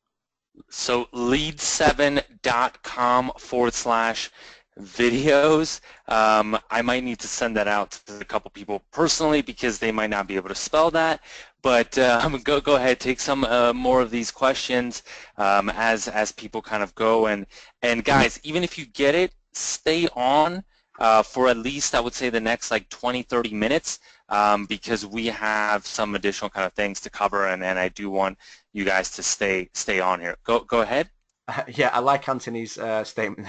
Speaker 3: So lead7.com/videos. I might need to send that out to a couple people personally because they might not be able to spell that. But go ahead, take some more of these questions as people kind of go. And guys, even if you get it, stay on for at least, I would say, the next like 20-30 minutes because we have some additional kind of things to cover, and I do want you guys to stay on here. Go ahead.
Speaker 2: Yeah, I like Anthony's statement.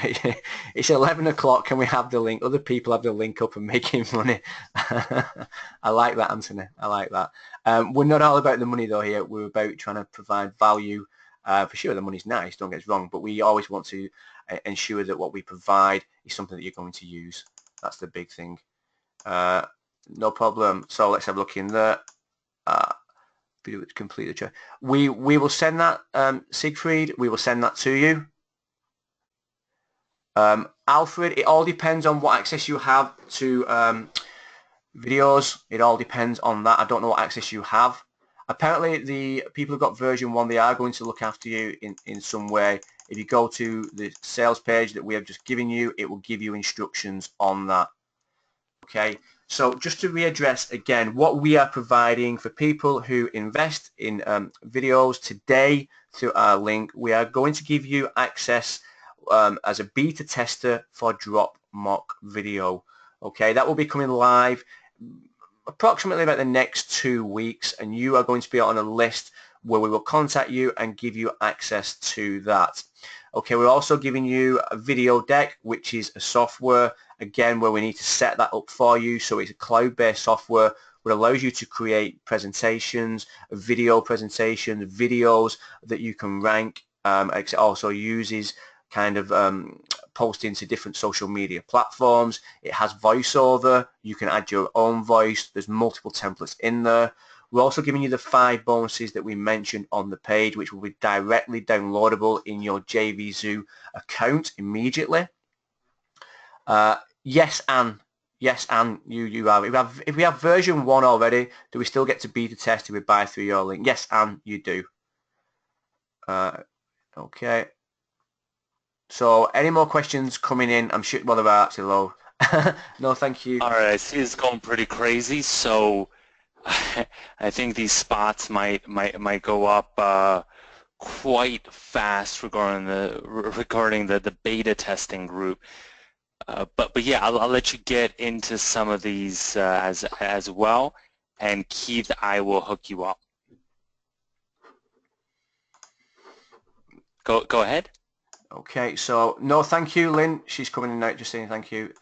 Speaker 2: It's 11 o'clock. Can we have the link? Other people have the link up and making money. I like that, Anthony. I like that. We're not all about the money though here. We're about trying to provide value For sure, the money's nice, don't get us wrong, but we always want to ensure that what we provide is something that you're going to use. That's the big thing. No problem. So let's have a look in there. Video complete the check. We will send that, Siegfried. We will send that to you. Alfred, it all depends on what access you have to ViddyOze. It all depends on that. I don't know what access you have. Apparently, the people who've got version 1, they are going to look after you in some way. If you go to the sales page that we have just given you, it will give you instructions on that. Okay, so just to readdress again, what we are providing for people who invest in ViddyOze today through our link, we are going to give you access as a beta tester for DropMock video. Okay, that will be coming live approximately about the next 2 weeks, and you are going to be on a list where we will contact you and give you access to that. Okay, we're also giving you a video deck, which is a software, again, where we need to set that up for you. So it's a cloud-based software which allows you to create presentations, video presentations, videos that you can rank. It also uses kind of posting to different social media platforms. It has voiceover. You can add your own voice. There's multiple templates in there. We're also giving you the 5 bonuses that we mentioned on the page, which will be directly downloadable in your JVZoo account immediately. Yes, Anne. Yes, Anne, you have. If we have version 1 already, do we still get to beta test if we buy through your link? Yes, Anne, you do. Okay. So any more questions coming in? I'm sure, well, there are actually low. No, thank you.
Speaker 3: All right, I see it's going pretty crazy, so I think these spots might go up quite fast regarding the beta testing group. But yeah, I'll let you get into some of these as well, and Keith, I will hook you up. Go ahead.
Speaker 2: Okay, so no, thank you, Lynn. She's coming in now, just saying thank you.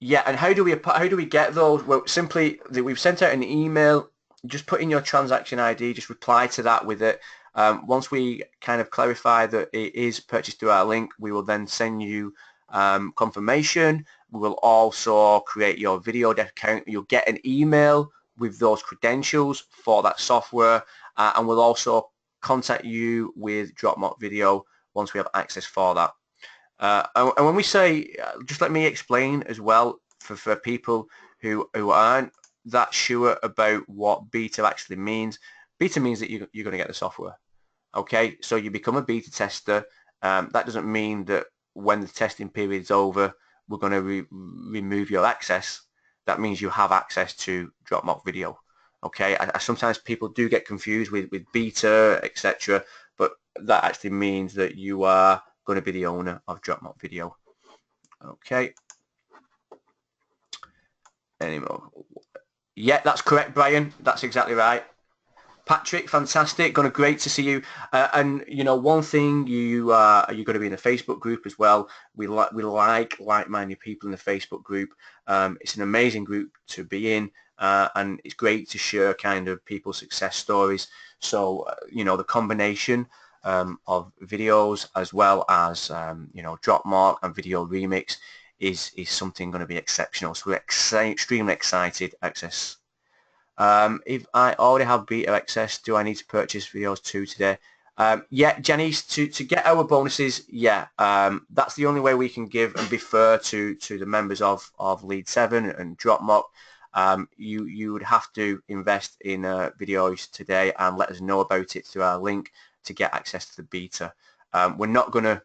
Speaker 2: Yeah, and how do we get those? Well, simply we've sent out an email. Just put in your transaction ID. Just reply to that with it. Once we kind of clarify that it is purchased through our link, we will then send you confirmation. We will also create your video deck account. You'll get an email with those credentials for that software, and we'll also contact you with DropMock video once we have access for that. And when we say, just let me explain as well for people who aren't that sure about what beta actually means. Beta means that you're going to get the software. Okay, so you become a beta tester. That doesn't mean that when the testing period is over, we're going to remove your access. That means you have access to DropMock video. Okay, sometimes people do get confused with beta, etc., but that actually means that you are going to be the owner of DropMock video. Okay. Anymore? Yeah, that's correct, Brian. That's exactly right. Patrick, fantastic. Great to see you. And you know, one thing, you're going to be in a Facebook group as well. We like like-minded people in the Facebook group. It's an amazing group to be in, and it's great to share kind of people's success stories. So you know, the combination of videos as well as you know, DropMock and VideoRemix is something going to be exceptional. So we're extremely excited. Access. If I already have beta access, do I need to purchase ViddyOze 2 today? Yeah, Janice, to get our bonuses, yeah, that's the only way we can give and be fair to the members of Lead 7 and DropMock. You would have to invest in ViddyOze today and let us know about it through our link to get access to the beta. We're not going to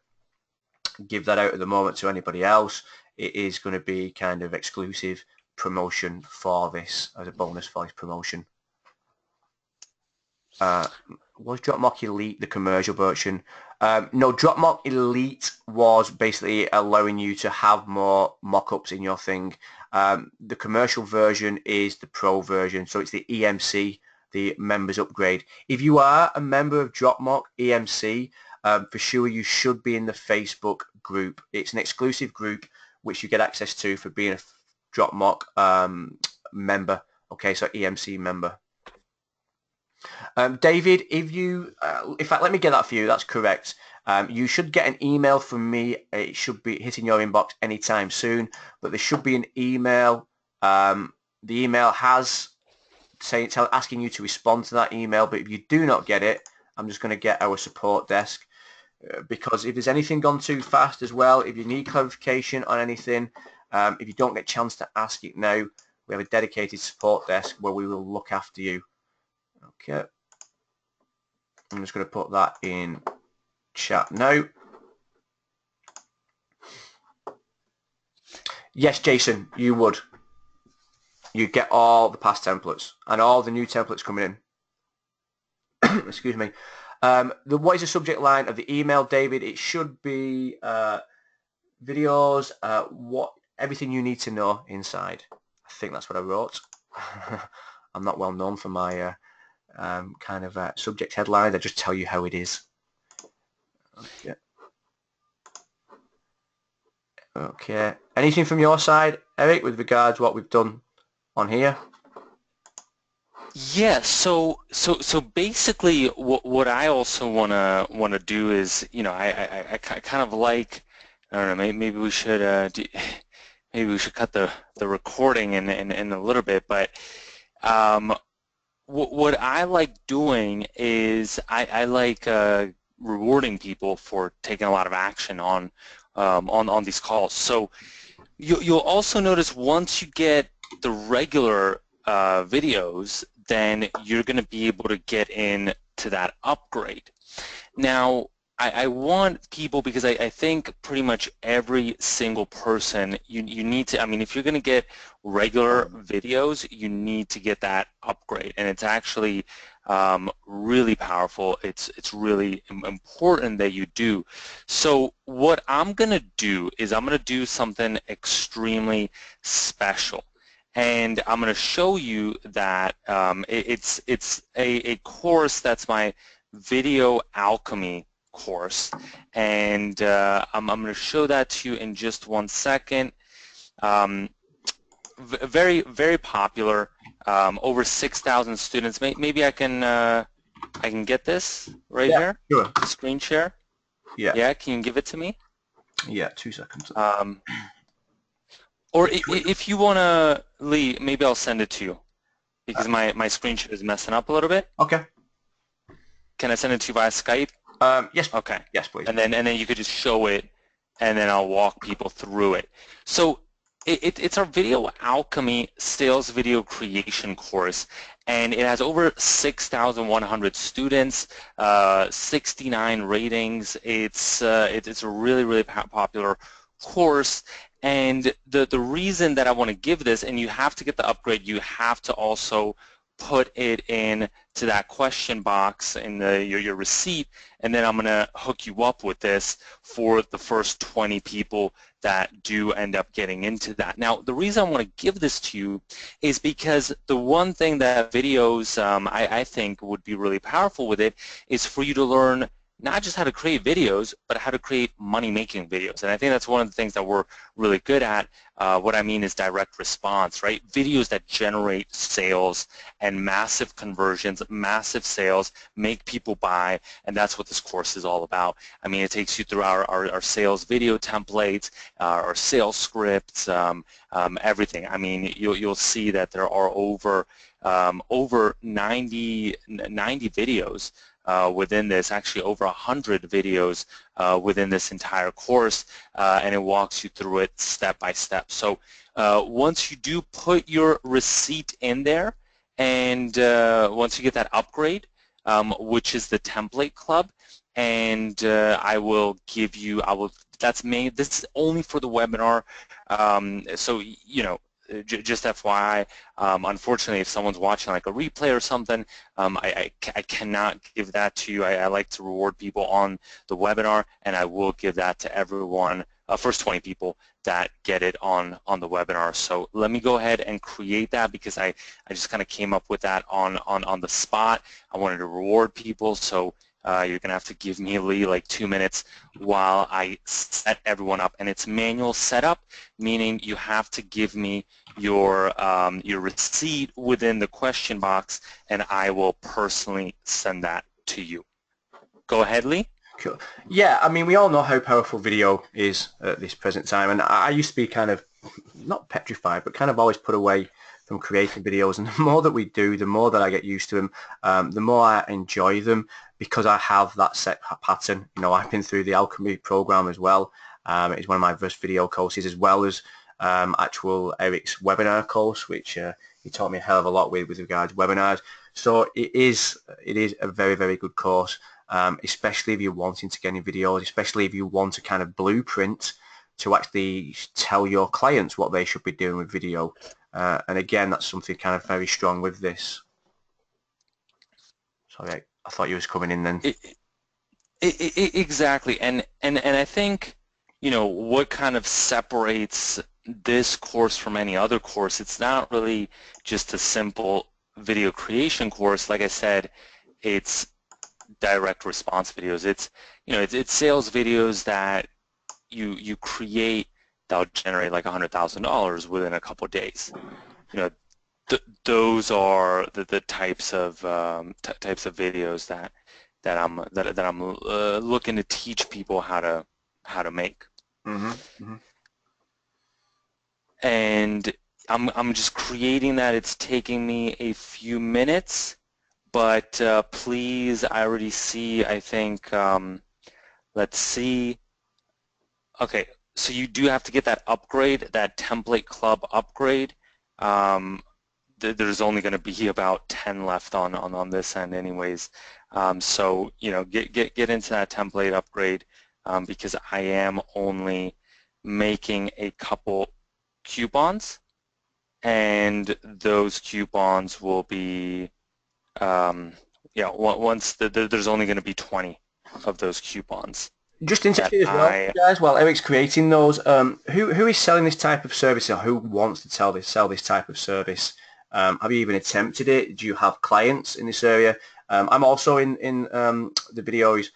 Speaker 2: give that out at the moment to anybody else. It is going to be kind of exclusive promotion for this, as a bonus for this promotion. Was DropMock Elite the commercial version? No, DropMock Elite was basically allowing you to have more mock-ups in your thing. The commercial version is the pro version, so it's the EMC, the members upgrade. If you are a member of DropMock EMC, for sure you should be in the Facebook group. It's an exclusive group which you get access to for being a DropMock member. Okay, so EMC member. David, if you, in fact, let me get that for you. That's correct. You should get an email from me. It should be hitting your inbox anytime soon, but there should be an email. The email has asking you to respond to that email, but if you do not get it, I'm just going to get our support desk, because if there's anything gone too fast as well, if you need clarification on anything, if you don't get a chance to ask it now, we have a dedicated support desk where we will look after you. Okay. I'm just going to put that in chat now. Yes, Jason, you would. You get all the past templates and all the new templates coming in. Excuse me. What is the subject line of the email, David? It should be videos, everything you need to know inside. I think that's what I wrote. I'm not well known for my kind of subject headlines. I just tell you how it is. Okay. Okay. Anything from your side, Eric, with regards to what we've done on here?
Speaker 3: Yeah, so basically what I also wanna do is, you know, I kind of like, I don't know, maybe we should maybe we should cut the recording in a little bit, but what I like doing is I like rewarding people for taking a lot of action on these calls. So you'll also notice once you get the regular videos, then you're going to be able to get in to that upgrade. Now, I want people, because I think pretty much every single person, you need to, I mean, if you're going to get regular videos, you need to get that upgrade, and it's actually really powerful. It's really important that you do. So what I'm going to do is I'm going to do something extremely special. And I'm going to show you that it's a course that's my Video Alchemy course, and I'm going to show that to you in just 1 second. Very popular, over 6,000 students. Maybe I can get this right here.
Speaker 2: Sure.
Speaker 3: Screen share. Yeah. Can you give it to me?
Speaker 2: Yeah. 2 seconds.
Speaker 3: Or if you want to, Lee, maybe I'll send it to you, because my screen share is messing up a little bit.
Speaker 2: Okay.
Speaker 3: Can I send it to you via Skype?
Speaker 2: Yes.
Speaker 3: Okay.
Speaker 2: Yes, please.
Speaker 3: And then you could just show it, and then I'll walk people through it. So it's our Video Alchemy Sales Video Creation course, and it has over 6,100 students, 69 ratings. It's a really popular course. And the reason that I want to give this, and you have to get the upgrade, you have to also put it in to that question box in your receipt, and then I'm going to hook you up with this for the first 20 people that do end up getting into that. Now, the reason I want to give this to you is because the one thing that videos I think would be really powerful with it is for you to learn not just how to create videos, but how to create money-making videos. And I think that's one of the things that we're really good at. What I mean is direct response, right? Videos that generate sales and massive conversions, massive sales, make people buy, and that's what this course is all about. I mean, it takes you through our sales video templates, our sales scripts, everything. I mean, you'll see that there are over 90 videos within this, actually over 100 videos within this entire course, and it walks you through it step by step. So once you do put your receipt in there, and once you get that upgrade, which is the template club, and I will give you, this is only for the webinar, so you know, just FYI, unfortunately, if someone's watching like a replay or something, I cannot give that to you. I like to reward people on the webinar, and I will give that to everyone, first 20 people that get it on the webinar. So let me go ahead and create that, because I just kind of came up with that on the spot. I wanted to reward people, so You're going to have to give me, Lee, like 2 minutes while I set everyone up. And it's manual setup, meaning you have to give me your receipt within the question box, and I will personally send that to you. Go ahead, Lee.
Speaker 2: Cool. Yeah, I mean, we all know how powerful video is at this present time, and I used to be kind of, not petrified, but kind of always put away from creating videos, and the more that we do, the more that I get used to them, the more I enjoy them, because I have that set pattern. You know, I've been through the Alchemy program as well. It's one of my first video courses, as well as actual Eric's webinar course, which he taught me a hell of a lot with regards to webinars. So it is a very, very good course. Especially if you're wanting to get in videos, especially if you want a kind of blueprint to actually tell your clients what they should be doing with video. And again, that's something kind of very strong with this. Sorry, I thought you was coming in then.
Speaker 3: Exactly, and I think, you know, what kind of separates this course from any other course, it's not really just a simple video creation course. Like I said, it's direct response videos. It's, you know, it's sales videos that you create that'll generate like $100,000 within a couple of days. You know, those are the types of videos that I'm looking to teach people how to make.
Speaker 2: Mm-hmm. Mm-hmm.
Speaker 3: And I'm just creating that. It's taking me a few minutes. But please, I already see, I think, let's see. Okay, so you do have to get that upgrade, that template club upgrade. There's only going to be about 10 left on this end anyways. So, you know, get into that template upgrade, because I am only making a couple coupons, and those coupons will be yeah, once there's only going to be 20 of those coupons.
Speaker 2: Just interfere as well, guys, while Eric's creating those. Who is selling this type of service, or who wants to sell this type of service? Have you even attempted it? Do you have clients in this area? I'm also in the ViddyOze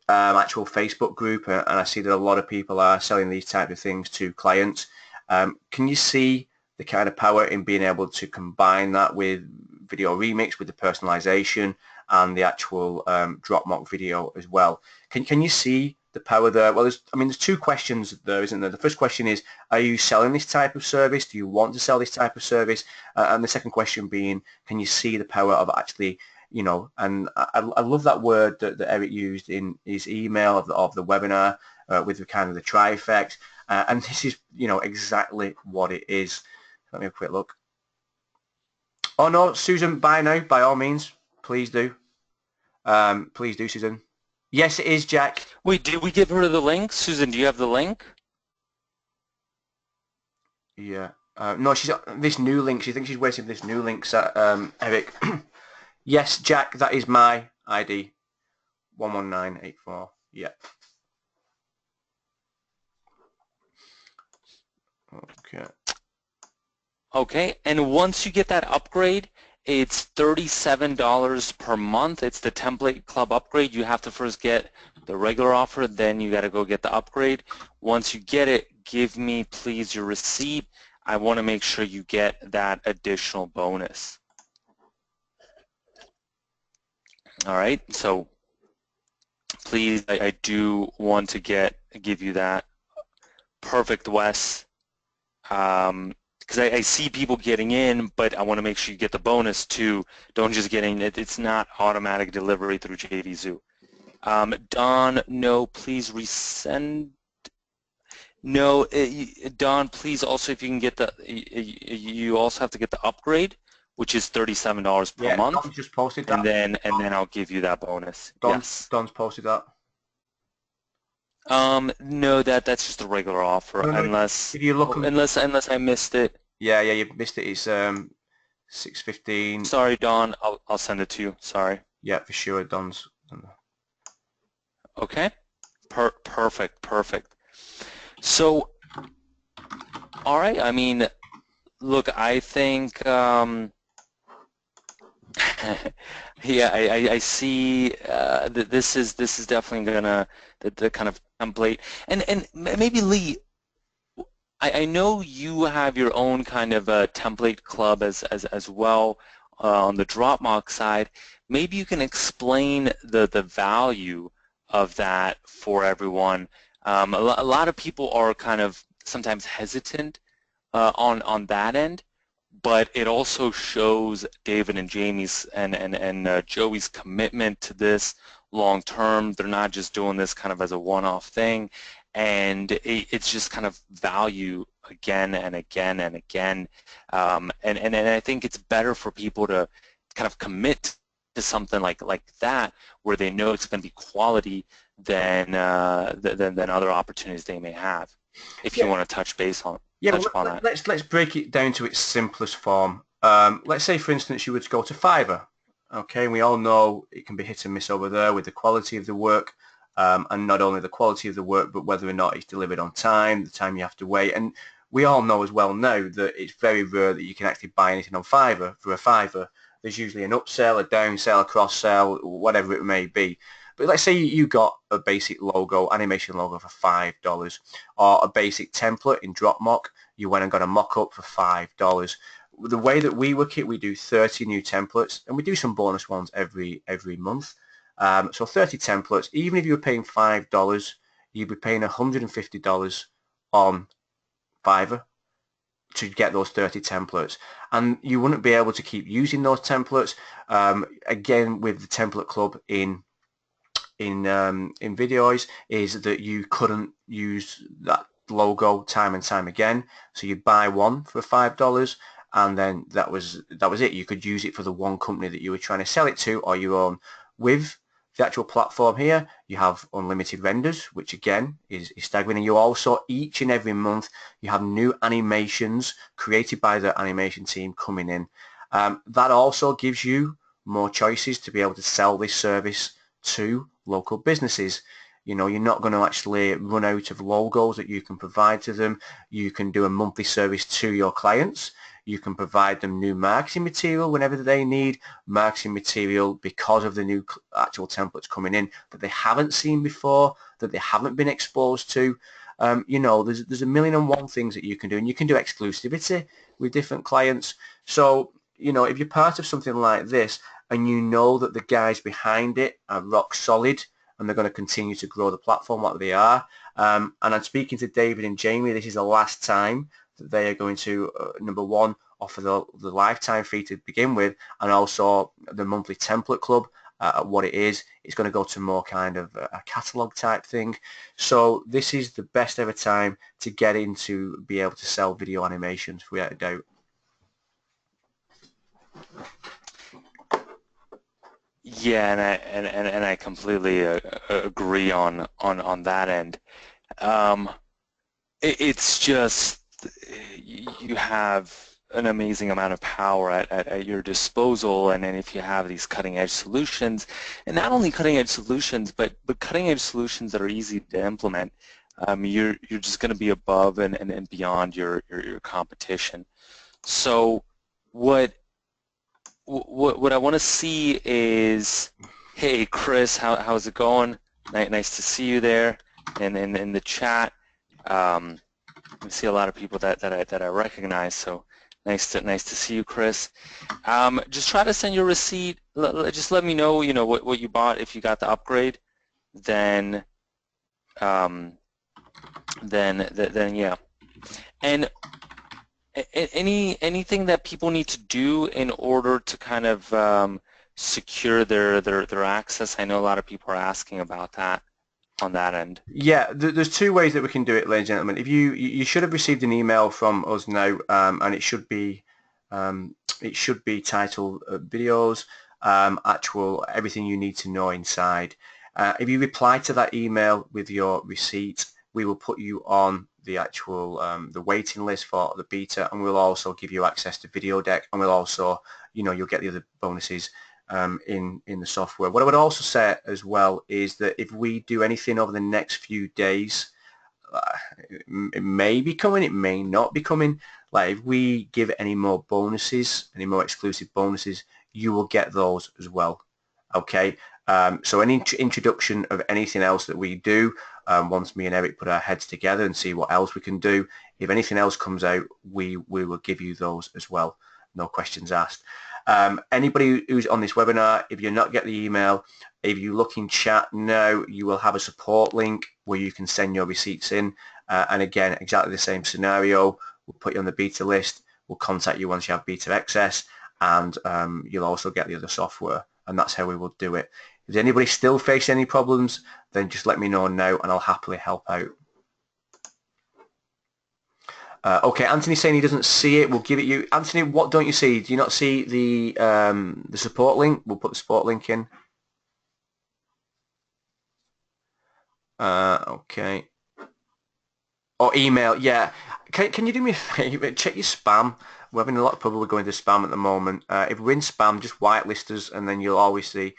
Speaker 2: actual Facebook group, and I see that a lot of people are selling these type of things to clients. Can you see the kind of power in being able to combine that with VideoRemix, with the personalization and the actual DropMock video as well? Can you see the power there? Well, there's two questions there, isn't there? The first question is, are you selling this type of service? Do you want to sell this type of service? And the second question being, can you see the power of actually, you know, and I love that word that Eric used in his email of the webinar, with the kind of the trifecta, and this is, you know, exactly what it is. Let me have a quick look. Oh no, Susan, buy now, by all means. Please do. Please do, Susan. Yes, it is, Jack.
Speaker 3: Wait, did we give her the link? Susan, do you have the link?
Speaker 2: Yeah. No, she's this new link. She thinks she's waiting for this new link, Eric. Yes, Jack, that is my ID. 11984. Yeah. Okay.
Speaker 3: Okay, and once you get that upgrade, it's $37 per month. It's the template club upgrade. You have to first get the regular offer, then you got to go get the upgrade. Once you get it, give me please your receipt. I want to make sure you get that additional bonus. All right, so please, I do want to give you that. Perfect, Wes. Because I see people getting in, but I want to make sure you get the bonus too. Don't just get in. It's not automatic delivery through JVZoo. Don, no, please resend. No, Don, please also, if you can get the, you also have to get the upgrade, which is $37 per month.
Speaker 2: Don just posted that.
Speaker 3: And then I'll give you that bonus. Yes.
Speaker 2: Don's posted that.
Speaker 3: No, that's just a regular offer,
Speaker 2: no,
Speaker 3: unless
Speaker 2: if you look
Speaker 3: unless I missed it.
Speaker 2: Yeah, you missed it. It's 6:15.
Speaker 3: Sorry, Don. I'll send it to you. Sorry.
Speaker 2: Yeah, for sure. Don's.
Speaker 3: Okay. Perfect. So, all right. I mean, look, I think Yeah, I see that this is definitely gonna the kind of template and maybe Lee, I know you have your own kind of template club as well on the DropMock side. Maybe you can explain the value of that for everyone. A lot of people are kind of sometimes hesitant on that end, but it also shows David and Jamie's and Joey's commitment to this long term. They're not just doing this kind of as a one-off thing, and it's just kind of value again and again and again. And I think it's better for people to kind of commit to something like that, where they know it's going to be quality than other opportunities they may have. If you
Speaker 2: Yeah.
Speaker 3: want to touch base on
Speaker 2: Yeah,
Speaker 3: touch
Speaker 2: well,
Speaker 3: upon that.
Speaker 2: let's break it down to its simplest form. Let's say, for instance, you were to go to Fiverr. Okay, and we all know it can be hit and miss over there with the quality of the work, and not only the quality of the work, but whether or not it's delivered on time, the time you have to wait. And we all know as well now that it's very rare that you can actually buy anything on Fiverr for a Fiverr. There's usually an upsell, a downsell, a cross-sell, whatever it may be. But let's say you got a basic logo, animation logo for $5, or a basic template in DropMock. You went and got a mock-up for $5. The way that we work it, we do 30 new templates, and we do some bonus ones every month. So 30 templates. Even if you were paying $5, you'd be paying $150 on Fiverr to get those 30 templates, and you wouldn't be able to keep using those templates. Again, with the template club in ViddyOze, is that you couldn't use that logo time and time again. So you buy one for $5, and then that was it. You could use it for the one company that you were trying to sell it to, or your own. With the actual platform here, you have unlimited renders, which again is staggering. And you also, each and every month, you have new animations created by the animation team coming in. That also gives you more choices to be able to sell this service to local businesses. You know, you're not going to actually run out of logos that you can provide to them. You can do a monthly service to your clients. You can provide them new marketing material whenever they need marketing material because of the new actual templates coming in that they haven't seen before, that they haven't been exposed to. You know, there's a million and one things that you can do, and you can do exclusivity with different clients. So, you know, if you're part of something like this, and you know that the guys behind it are rock solid and they're going to continue to grow the platform like they are. And I'm speaking to David and Jamie. This is the last time that they are going to, number one, offer the lifetime fee to begin with, and also the monthly template club. What it is, it's going to go to more kind of a catalog type thing. So this is the best ever time to get into be able to sell video animations, without a doubt.
Speaker 3: Yeah, and I completely agree on that end. Um, it's just you have an amazing amount of power at your disposal, and then if you have these cutting edge solutions, and not only cutting edge solutions, but cutting edge solutions that are easy to implement, you're just going to be above and beyond your competition. So what I want to see is, hey Chris, how's it going? Nice to see you there, and in the chat. I see a lot of people that I recognize, so nice to see you, Chris. Just try to send your receipt. Just let me know, you know, what you bought if you got the upgrade. Then yeah. And anything that people need to do in order to kind of secure their access? I know a lot of people are asking about that on that end.
Speaker 2: Yeah, there's two ways that we can do it, ladies and gentlemen. If you should have received an email from us now, and it should be titled videos, actual everything you need to know inside. If you reply to that email with your receipt, we will put you on the actual the waiting list for the beta, and we'll also give you access to Video Deck, and we'll also, you know, you'll get the other bonuses in the software. What I would also say as well is that if we do anything over the next few days, it may be coming, it may not be coming. Like if we give any more bonuses, any more exclusive bonuses, you will get those as well. Okay, so any introduction of anything else that we do, once me and Eric put our heads together and see what else we can do, if anything else comes out, we will give you those as well. No questions asked. Anybody who's on this webinar, if you're not getting the email, if you look in chat now, you will have a support link where you can send your receipts in. And again, exactly the same scenario. We'll put you on the beta list. We'll contact you once you have beta access, and you'll also get the other software. And that's how we will do it. If anybody still facing any problems, then just let me know now and I'll happily help out. Okay, Anthony's saying he doesn't see it. We'll give it you. Anthony, what don't you see? Do you not see the support link? We'll put the support link in. Okay. Or email, yeah. Can you do me a favor? Check your spam. We're having a lot of people going to spam at the moment. If we're in spam, just whitelist us, and then you'll always see.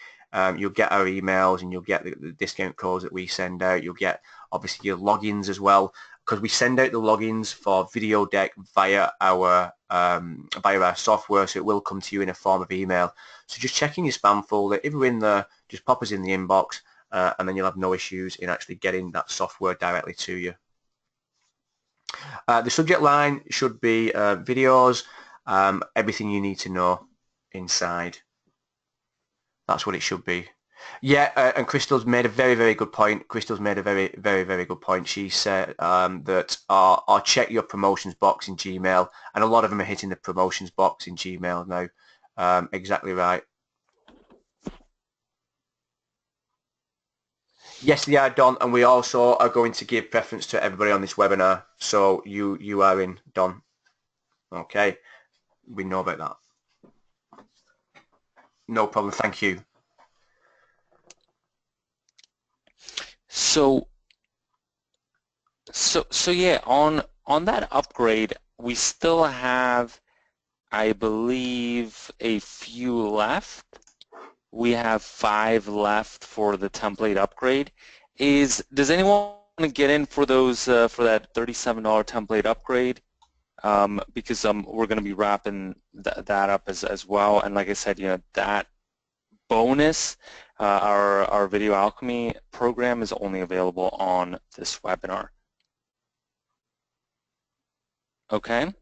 Speaker 2: You'll get our emails, and you'll get the discount codes that we send out. You'll get obviously your logins as well, because we send out the logins for Video Deck via our software, so it will come to you in a form of email. So just checking your spam folder. If we're in there, just pop us in the inbox, and then you'll have no issues in actually getting that software directly to you. The subject line should be videos, everything you need to know inside. That's what it should be. Yeah, and Crystal's made a very, very good point. Crystal's made a very, very, very good point. She said that I'll check your promotions box in Gmail, and a lot of them are hitting the promotions box in Gmail now. Exactly right. Yes, they are, Don, and we also are going to give preference to everybody on this webinar. So you are in, Don. Okay, we know about that. No problem. Thank you.
Speaker 3: So yeah, on that upgrade, we still have, I believe, a few left. We have 5 left for the template upgrade. Does anyone want to get in for those for that $37 template upgrade? Because we're going to be wrapping that up as well. And like I said, you know, that bonus, our Video Alchemy program, is only available on this webinar. Okay.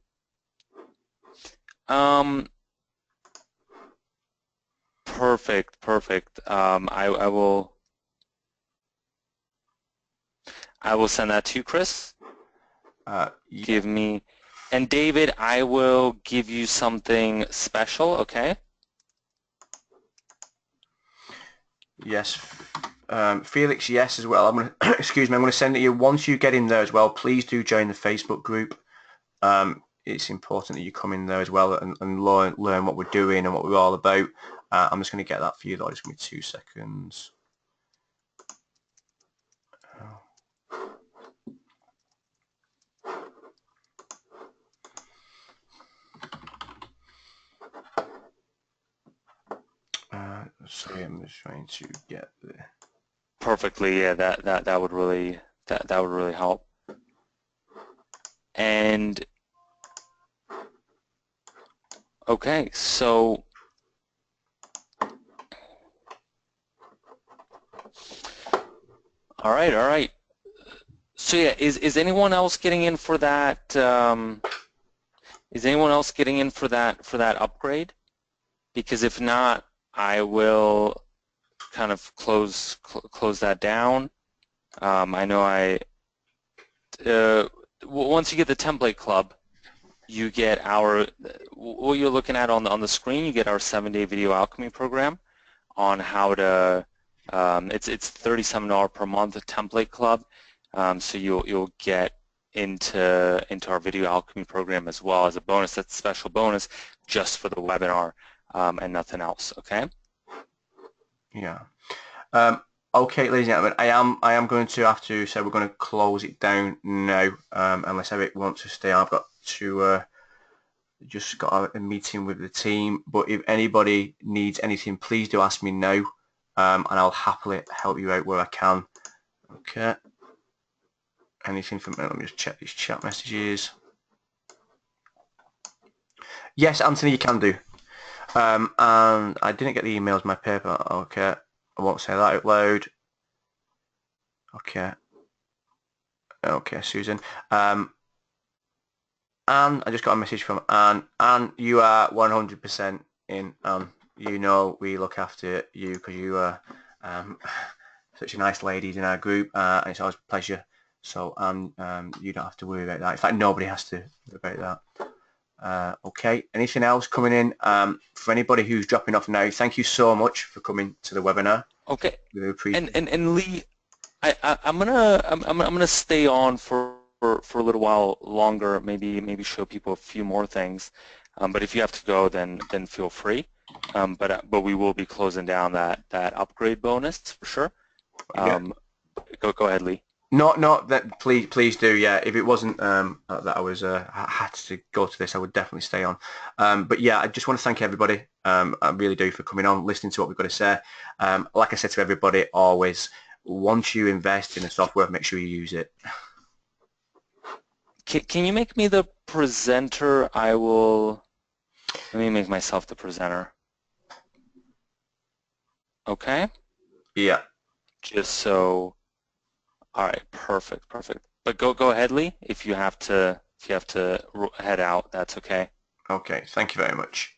Speaker 3: Perfect. I will send that to you, Chris.
Speaker 2: Yeah.
Speaker 3: Give me, and David, I will give you something special. Okay.
Speaker 2: Yes. Felix, yes, as well. I'm going to excuse me. I'm going to send it to you once you get in there as well. Please do join the Facebook group. It's important that you come in there as well and learn what we're doing and what we're all about. I'm just going to get that for you though. Just give me 2 seconds. Sorry, I'm just trying to get the.
Speaker 3: Perfectly, yeah. That would really help. And okay, so all right. So yeah, is anyone else getting in for that? Is anyone else getting in for that upgrade? Because if not, I will kind of close that down. I know once you get the template club, you get what you're looking at on the screen. You get our 7-day Video Alchemy program on how to. It's $37 per month template club. So you'll get into our Video Alchemy program as well as a bonus. That's a special bonus just for the webinar and nothing else. Okay.
Speaker 2: Yeah. Okay, ladies and gentlemen, I am going to have to say we're going to close it down now, unless Eric wants to stay. I've got to just got a meeting with the team. But if anybody needs anything, please do ask me now, and I'll happily help you out where I can. Okay. Anything from, let me just check these chat messages. Yes, Anthony, you can do. And I didn't get the emails, my paper. Okay, I won't say that out loud. Okay. Okay, Susan. Anne, I just got a message from Anne. Anne, you are 100% in. You know we look after you because you are such a nice lady in our group, and it's always a pleasure. So you don't have to worry about that. In fact, nobody has to worry about that. Okay, anything else coming in? For anybody who's dropping off now, thank you so much for coming to the webinar.
Speaker 3: Okay.
Speaker 2: Really appreciate it.
Speaker 3: And Lee, I'm gonna stay on for a little while longer. Maybe show people a few more things. But if you have to go, then feel free. But we will be closing down that upgrade bonus for sure. Go ahead, Lee.
Speaker 2: No, that please do. Yeah, if it wasn't that I was had to go to this, I would definitely stay on. But yeah, I just want to thank everybody. I really do for coming on, listening to what we've got to say. Like I said to everybody, always, once you invest in a software, make sure you use it.
Speaker 3: Can you make me the presenter? Let me make myself the presenter. Okay?
Speaker 2: Yeah.
Speaker 3: Just so, all right, perfect. But go ahead, Lee. If you have to head out, that's okay.
Speaker 2: Okay, thank you very much.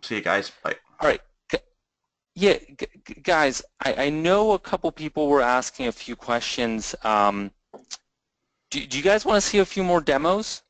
Speaker 2: See you guys. Bye.
Speaker 3: All right. Yeah, guys, I know a couple people were asking a few questions. Do you guys want to see a few more demos?